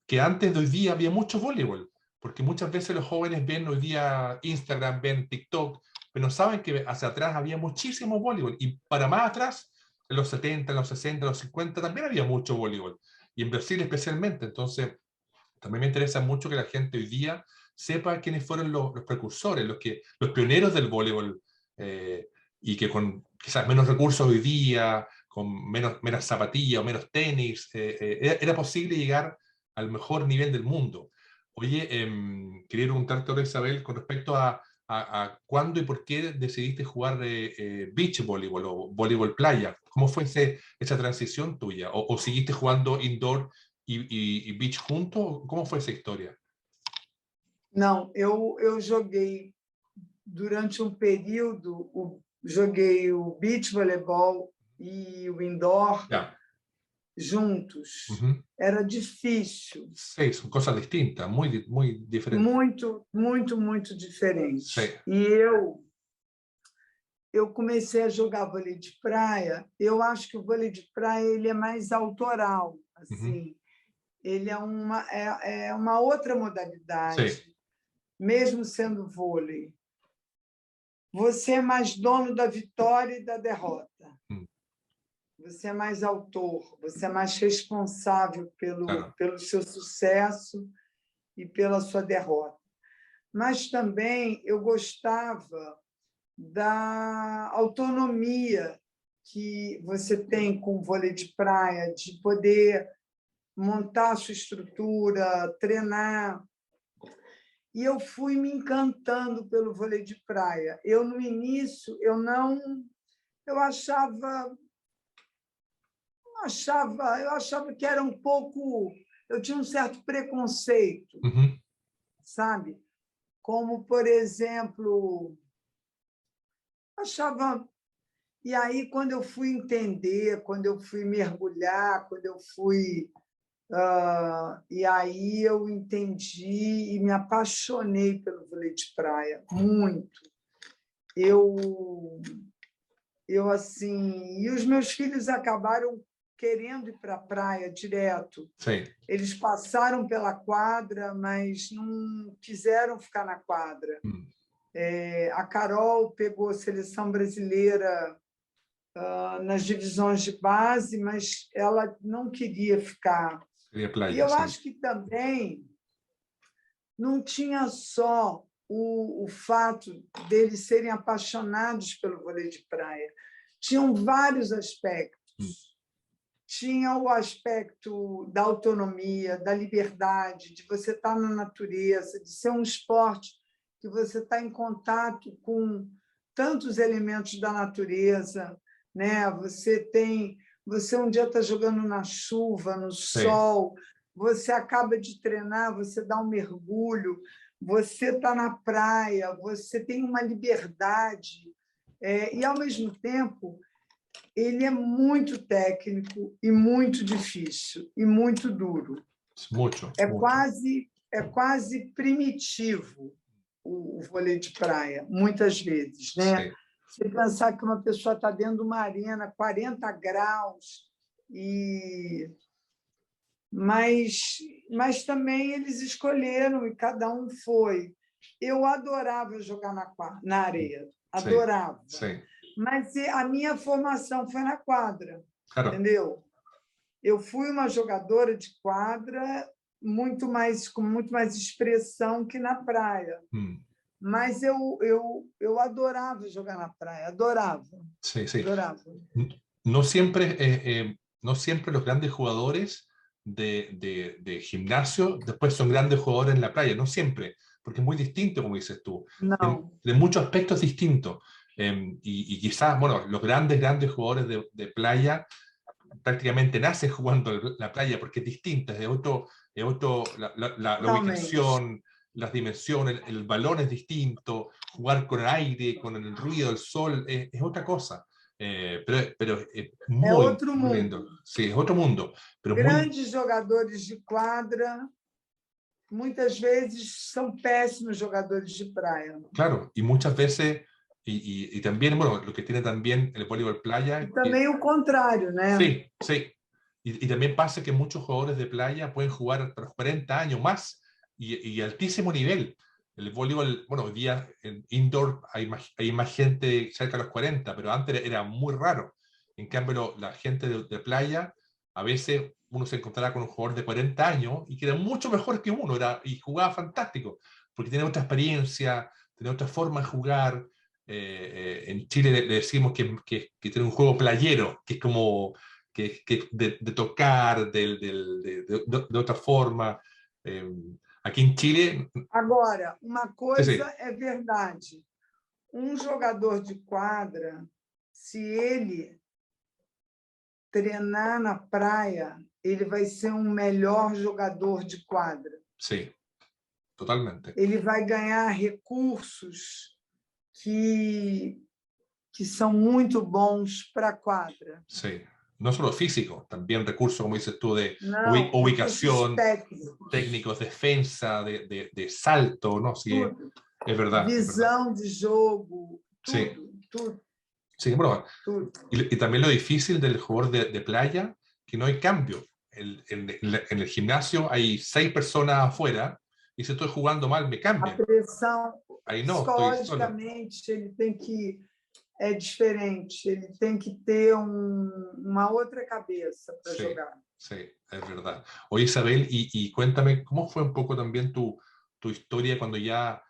que antes de hoy día había mucho voleibol, porque muchas veces los jóvenes ven hoy día Instagram, ven TikTok, pero no saben que hacia atrás había muchísimo voleibol, y para más atrás, en los 70, en los 60, en los 50, también había mucho voleibol, y en Brasil especialmente. Entonces, también me interesa mucho que la gente hoy día sepa quiénes fueron los precursores, los pioneros del voleibol, y que con quizás menos recursos hoy día, con menos zapatillas o menos tenis, era posible llegar al mejor nivel del mundo. Oye, quería preguntarte ahora, Isabel, con respecto a cuándo y por qué decidiste jugar beach voleibol o voleibol playa. ¿Cómo fue esa transición tuya? ¿O seguiste jugando indoor e beach junto? Como foi essa história? Não, eu joguei durante um período, joguei o beach voleibol e o indoor Yeah. juntos. Uhum. Era difícil. Sei, são coisas distintas, muito diferentes. Muito diferente. Sei. E eu comecei a jogar vôlei de praia. Eu acho que o vôlei de praia ele é mais autoral, assim. Ele é uma outra modalidade, Sei. mesmo sendo vôlei. Você é mais dono da vitória e da derrota. Você é mais autor, você é mais responsável pelo seu sucesso e pela sua derrota. Mas também eu gostava da autonomia que você tem com o vôlei de praia, de poder montar a sua estrutura, treinar. E eu fui me encantando pelo vôlei de praia. Eu, no início, eu achava que era um pouco... Eu tinha um certo preconceito, sabe? Como, por exemplo, achava... E aí, quando eu fui entender, quando eu fui mergulhar, quando eu fui... e aí eu entendi e me apaixonei pelo vôlei de praia, muito. Assim, e os meus filhos acabaram querendo ir para a praia direto. Sim. Eles passaram pela quadra, mas não quiseram ficar na quadra. A Carol pegou a seleção brasileira nas divisões de base, mas ela não queria ficar. Playa, e eu sim. acho que também não tinha só o fato deles serem apaixonados pelo vôlei de praia. Tinham vários aspectos. Tinha o aspecto da autonomia, da liberdade, de você estar na natureza, de ser um esporte que você está em contato com tantos elementos da natureza, né? Você um dia está jogando na chuva, no sol, você acaba de treinar, você dá um mergulho, você está na praia, você tem uma liberdade, e, ao mesmo tempo, ele é muito técnico e muito difícil, e muito duro. Muito. Quase primitivo o vôlei de praia, muitas vezes, né? Sim. Você pensar que uma pessoa está dentro de uma arena, 40 graus, mas também eles escolheram e cada um foi. Eu adorava jogar na areia, adorava. Sim. Mas a minha formação foi na quadra, Claro. entendeu? Eu fui uma jogadora de quadra com muito mais expressão que na praia. Mas eu adorava jogar na praia, adorava. Sí, sí. Adorava. No siempre los grandes jugadores de gimnasio después son grandes jugadores en la playa, no siempre, porque es muy distinto, como dices tú. Não. De muchos aspectos distintos. Y quizás, bueno, los grandes jugadores de playa prácticamente naces jugando la playa porque es distinta, la ubicación, las dimensiones, el balón es distinto, jugar con el aire, con el ruido del sol, es otra cosa. Pero es É muy, outro muy lindo. mundo. Sí, es otro mundo. Pero Grandes jogadores de quadra, muitas vezes são péssimos jogadores de praia. Claro, y muchas veces, y también, bueno, lo que tiene también el voleibol playa. E também o contrário, né? Sí, sí. Y también pasa que muchos jugadores de playa pueden jugar hasta los 40 años más y altísimo nivel. El voleibol, bueno, hoy día en indoor hay más gente cerca de los 40, pero antes era muy raro. En cambio, la gente de playa, a veces uno se encontraba con un jugador de 40 años y que era mucho mejor que uno y jugaba fantástico, porque tiene otra experiencia, tiene otra forma de jugar. En Chile le decimos que tiene un juego playero, que es como de tocar de otra forma. Aqui em Chile. Agora, uma Sí, coisa sí. é verdade. Jogador de quadra, se ele treinar na praia, ele vai ser um melhor jogador de quadra. Sí, totalmente. Ele vai ganhar recursos que são muito bons para a quadra. Sí. No solo físico, también recursos, como dices tú, de Não, ubicación, técnicos, técnicos, defensa, de salto, ¿no? Sí, tudo. es verdad. Visão de jogo, tudo, Sí. tudo. Sí, bueno, tudo. y también lo difícil del jugador de playa, que no hay cambio. En el gimnasio hay 6 personas afuera y si estoy jugando mal, me A cambian. pressão, Aí não, estoy solo. psicologicamente, ele tem que é diferente, ele tem que ter uma outra cabeça para Sí, jogar. sí, es verdad. Oye, Isabel, y cuéntame, ¿cómo fue un poco también tu historia cuando ya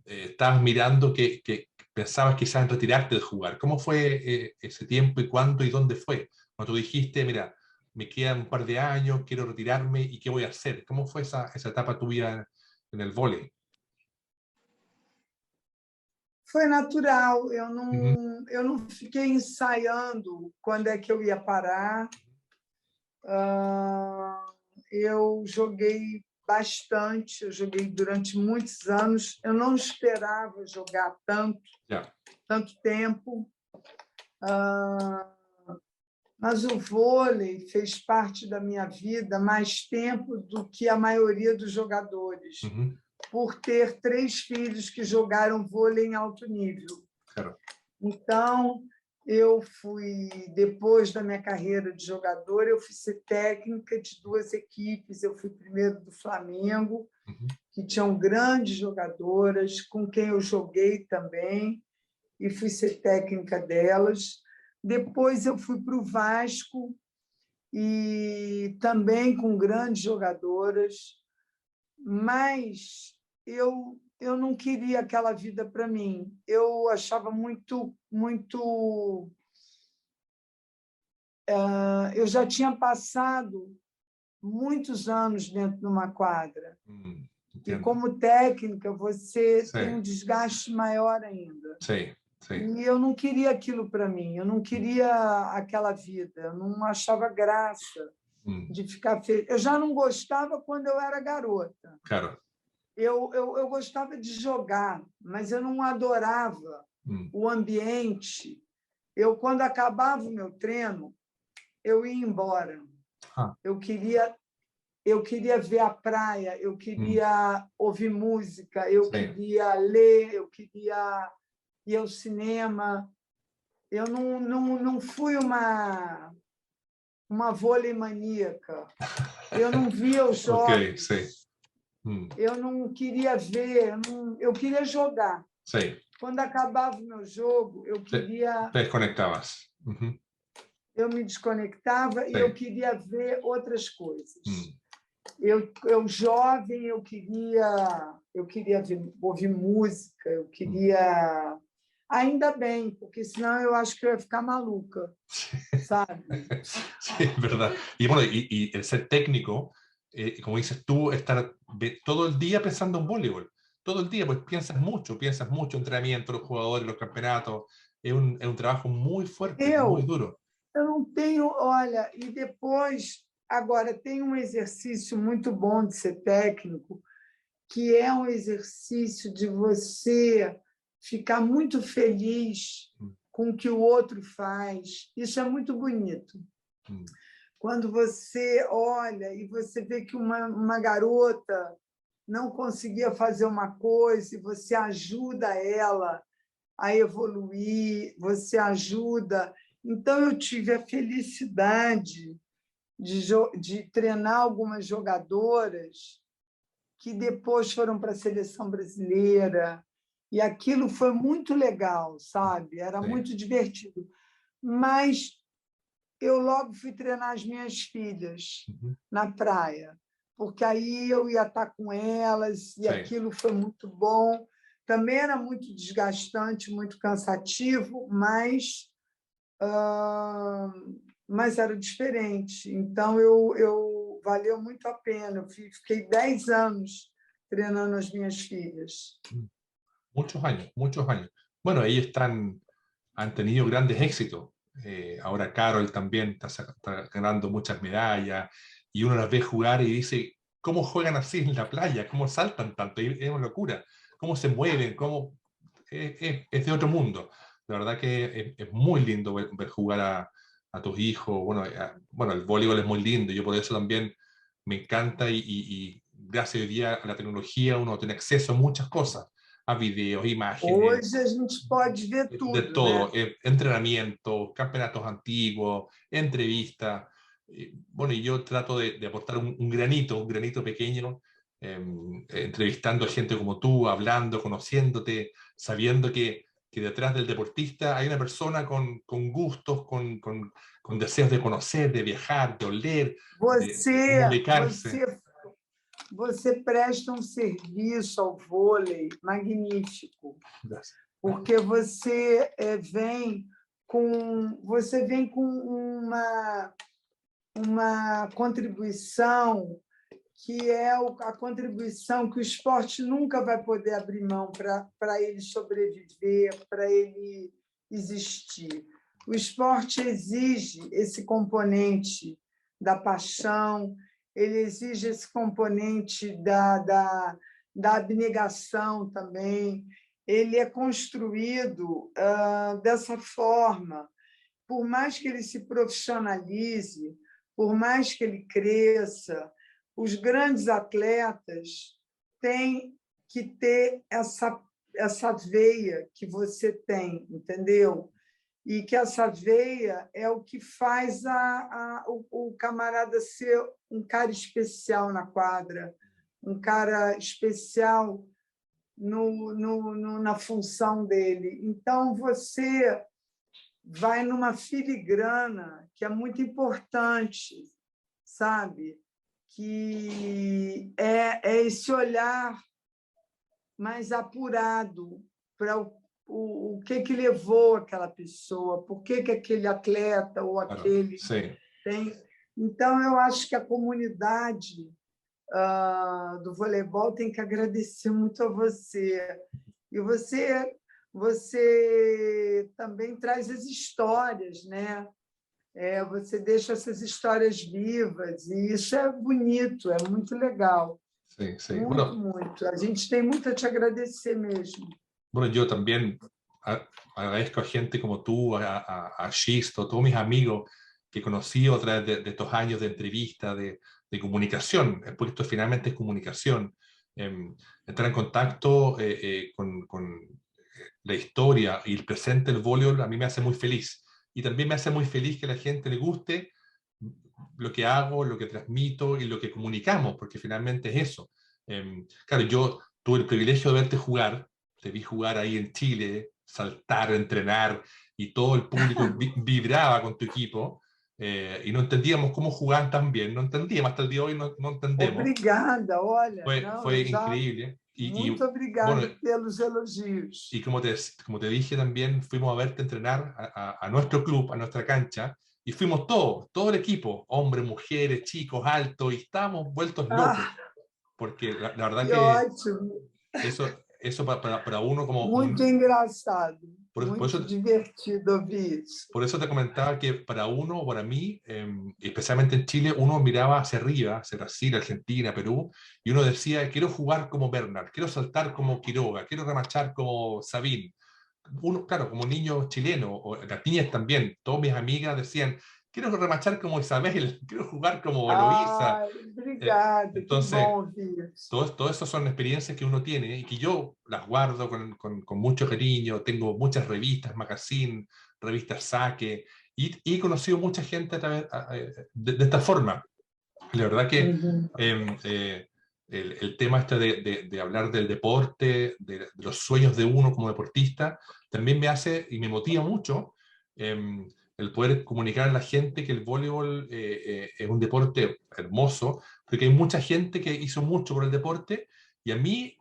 estabas mirando que pensabas quizás en retirarte de jugar? ¿Cómo fue ese tiempo y cuándo y dónde fue? Cuando tú dijiste, mira, me quedan un par de años, quiero retirarme y ¿qué voy a hacer? ¿Cómo fue esa etapa tuya en el vóley? Foi natural, Uhum. eu não fiquei ensaiando quando é que eu ia parar. Eu joguei bastante, eu joguei durante muitos anos. Eu não esperava jogar Yeah. tanto tempo. Mas o vôlei fez parte da minha vida mais tempo do que a maioria dos jogadores, Uhum. por ter 3 filhos que jogaram vôlei em alto nível. Claro. Então, eu fui, depois da minha carreira de jogadora, eu fui ser técnica de 2 equipes. Eu fui primeiro do Flamengo, Uhum. que tinham grandes jogadoras, com quem eu joguei também, e fui ser técnica delas. Depois eu fui para o Vasco, e também com grandes jogadoras, mas eu não queria aquela vida para mim. Eu achava muito... Eu já tinha passado muitos anos dentro de uma quadra. E, como técnica, você tem um desgaste maior ainda. Sim, sim. E eu não queria aquilo para mim, eu não queria aquela vida, eu não achava graça de ficar feliz. Eu já não gostava quando eu era garota. Claro. Eu gostava de jogar, mas eu não adorava o ambiente. Quando acabava o meu treino, eu ia embora. Eu queria ver a praia, eu queria ouvir música, eu queria ler, eu queria ir ao cinema. Eu não fui uma vôlei maníaca. Eu não via os jogos. Okay, sim. Eu não queria ver, eu queria jogar. Sim. Quando acabava o meu jogo, eu queria... Te desconectabas. Uhum. Eu me desconectava. Sim. E eu queria ver outras coisas. Eu jovem, eu queria ouvir música, eu queria... Ainda bem, porque senão eu acho que eu ia ficar maluca, sabe? Sí, es verdad. Y bueno, y el ser técnico, como dices tú, estar todo el día pensando en voleibol. Todo el día, pues piensas mucho, entrenamiento, los jugadores, los campeonatos. Es un trabajo muy fuerte, muy duro. Eu não tenho, olha, e depois, agora, tem um exercício muito bom de ser técnico, que é um exercício de você ficar muito feliz com o que o outro faz. Isso é muito bonito. Quando você olha e você vê que uma garota não conseguia fazer uma coisa e você ajuda ela a evoluir, você ajuda. Então, eu tive a felicidade de treinar algumas jogadoras que depois foram para a seleção brasileira, e aquilo foi muito legal, sabe? Era muito divertido. Mas eu logo fui treinar as minhas filhas na praia, porque aí eu ia estar com elas, e aquilo foi muito bom. Também era muito desgastante, muito cansativo, mas era diferente. Então, valeu muito a pena. Eu fiquei 10 anos treinando as minhas filhas. Muchos años, muchos años. Bueno, ellos han tenido grandes éxitos. Ahora Carol también está ganando muchas medallas y uno las ve jugar y dice, ¿cómo juegan así en la playa? ¿Cómo saltan tanto? Es una locura. ¿Cómo se mueven? Es de otro mundo. La verdad que es muy lindo ver jugar a tus hijos. Bueno, el voleibol es muy lindo. Yo por eso también me encanta y gracias hoy día a la tecnología uno tiene acceso a muchas cosas, a videos, imágenes. Hoje a gente pode ver tudo, de todo, né? Entrenamientos, campeonatos antiguos, entrevistas. Bueno, y yo trato de aportar un granito pequeño, entrevistando a gente como tú, hablando, conociéndote, sabiendo que detrás del deportista hay una persona con gustos, con deseos de conocer, de viajar, de oler, de comunicarse. Você presta um serviço ao vôlei magnífico, Gracias. porque você vem com uma contribuição que é a contribuição que o esporte nunca vai poder abrir mão para ele sobreviver, para ele existir. O esporte exige esse componente da paixão, ele exige esse componente da abnegação também. Ele é construído dessa forma. Por mais que ele se profissionalize, por mais que ele cresça, os grandes atletas têm que ter essa veia que você tem, entendeu? E que essa veia é o que faz o camarada ser um cara especial na quadra, um cara especial na função dele. Então, você vai numa filigrana que é muito importante, sabe? Que é esse olhar mais apurado para o que levou aquela pessoa, por que aquele atleta ou aquele tem. Então, eu acho que a comunidade do voleibol tem que agradecer muito a você. E você também traz as histórias, né? Você deixa essas histórias vivas, e isso é bonito, é muito legal. Muito. A gente tem muito a te agradecer mesmo. Bueno, yo también agradezco a gente como tú, a Shisto, a todos mis amigos que conocí a través de estos años de entrevista, de comunicación, porque esto finalmente es comunicación. Entrar en contacto con la historia y el presente del voleibol a mí me hace muy feliz. Y también me hace muy feliz que a la gente le guste lo que hago, lo que transmito y lo que comunicamos, porque finalmente es eso. Claro, yo tuve el privilegio de verte jugar, te vi jugar ahí en Chile, saltar, entrenar, y todo el público vibraba con tu equipo, y no entendíamos cómo jugaban tan bien, no entendíamos, hasta el día de hoy no entendemos. Obrigada, olha. Fue increíble. Muito obrigada pelos elogios. Y como te dije también, fuimos a verte entrenar a nuestro club, a nuestra cancha, y fuimos todo el equipo, hombres, mujeres, chicos, altos, y estábamos vueltos locos. Porque la verdad que ótimo. Eso para uno como... Muito engraçado. Por Muito eso, divertido ouvir isso. por eso te comentaba que para uno, para mí, especialmente en Chile, uno miraba hacia arriba, hacia Brasil, Argentina, Perú, y uno decía, quiero jugar como Bernard, quiero saltar como Quiroga, quiero remachar como Sabín. Uno, claro, como niño chileno, o las niñas también, todas mis amigas decían, quiero remachar como Isabel, quiero jugar como Eloísa. Ai, obrigada, que Entonces, bom ouvir isso. todo eso son experiencias que uno tiene y que yo las guardo con mucho cariño. Tengo muchas revistas, magazine, revistas Saque, y he conocido mucha gente a través, de esta forma. La verdad que Uhum. el tema este de hablar del deporte, de los sueños de uno como deportista, también me hace y me motiva mucho el poder comunicar a la gente que el voleibol es un deporte hermoso, porque hay mucha gente que hizo mucho por el deporte, y a mí,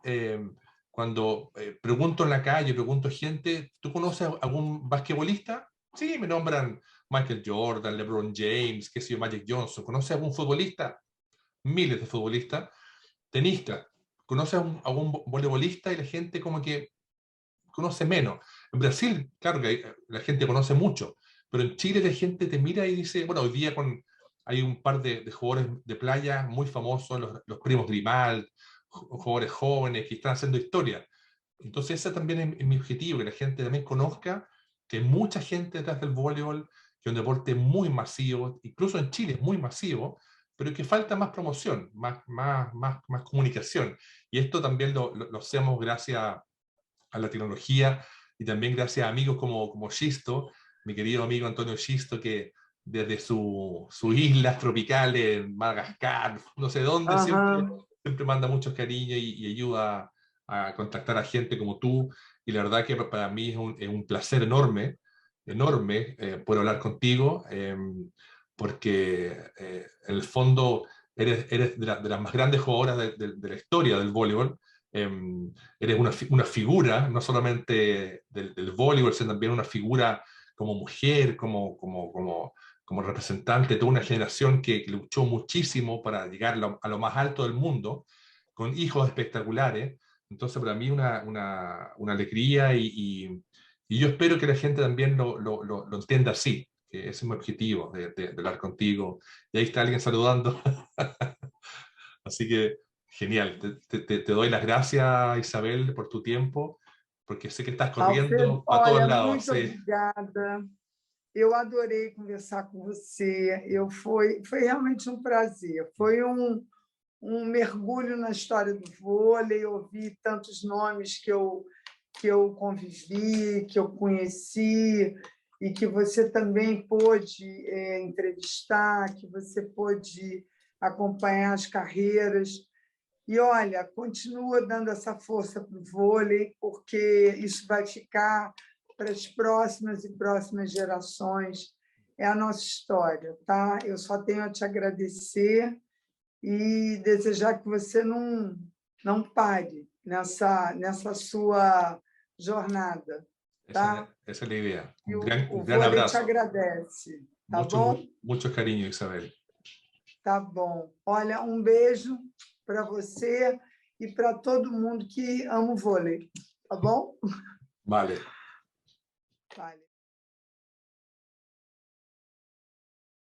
cuando pregunto en la calle, pregunto a gente, ¿tú conoces a algún basquetbolista? Sí, me nombran Michael Jordan, LeBron James, qué sé yo, Magic Johnson. ¿Conoces a algún futbolista? Miles de futbolistas. Tenistas. ¿Conoces a algún voleibolista? Y la gente como que conoce menos. En Brasil, claro que la gente conoce mucho, pero en Chile la gente te mira y dice, bueno, hoy día hay un par de jugadores de playa muy famosos, los primos Grimal, jugadores jóvenes que están haciendo historia. Entonces ese también es mi objetivo, que la gente también conozca que hay mucha gente detrás del voleibol, que es un deporte muy masivo, incluso en Chile es muy masivo, pero que falta más promoción, más comunicación. Y esto también lo hacemos gracias a la tecnología y también gracias a amigos como Shisto, mi querido amigo Antonio Shisto, que desde sus islas tropicales, en Madagascar, no sé dónde, Aham. siempre manda muchos cariños y ayuda a contactar a gente como tú. Y la verdad que para mí es un placer enorme, enorme poder hablar contigo, porque en el fondo eres de las más grandes jugadoras de la historia del voleibol. Eh, Eres una figura, no solamente del voleibol, sino también una figura como mujer, como representante de toda una generación que luchó muchísimo para llegar a lo más alto del mundo, con hijos espectaculares. Entonces, para mí una alegría y yo espero que la gente también lo entienda así, que ese es mi objetivo, de hablar contigo. Y ahí está alguien saludando. Así que genial. Te doy las gracias, Isabel, por tu tiempo, porque sé que estás Alfredo, corriendo para todos olha, lados. muito Sí. obrigada. Eu adorei conversar com você. Foi realmente um prazer. Foi um mergulho na história do vôlei, ouvir tantos nomes que eu convivi, que eu conheci, e que você também pôde entrevistar, que você pôde acompanhar as carreiras. E, olha, continua dando essa força para o vôlei, porque isso vai ficar para as próximas e próximas gerações. É a nossa história, tá? Eu só tenho a te agradecer e desejar que você não pare nessa sua jornada, tá? Esa es la idea. E Un o gran vôlei te abrazo. agradece, tá bom? Muchos cariños, Isabel. Tá bom. Olha, um beijo para você e para todo mundo que ama o vôlei, tá bom? Vale. Vale.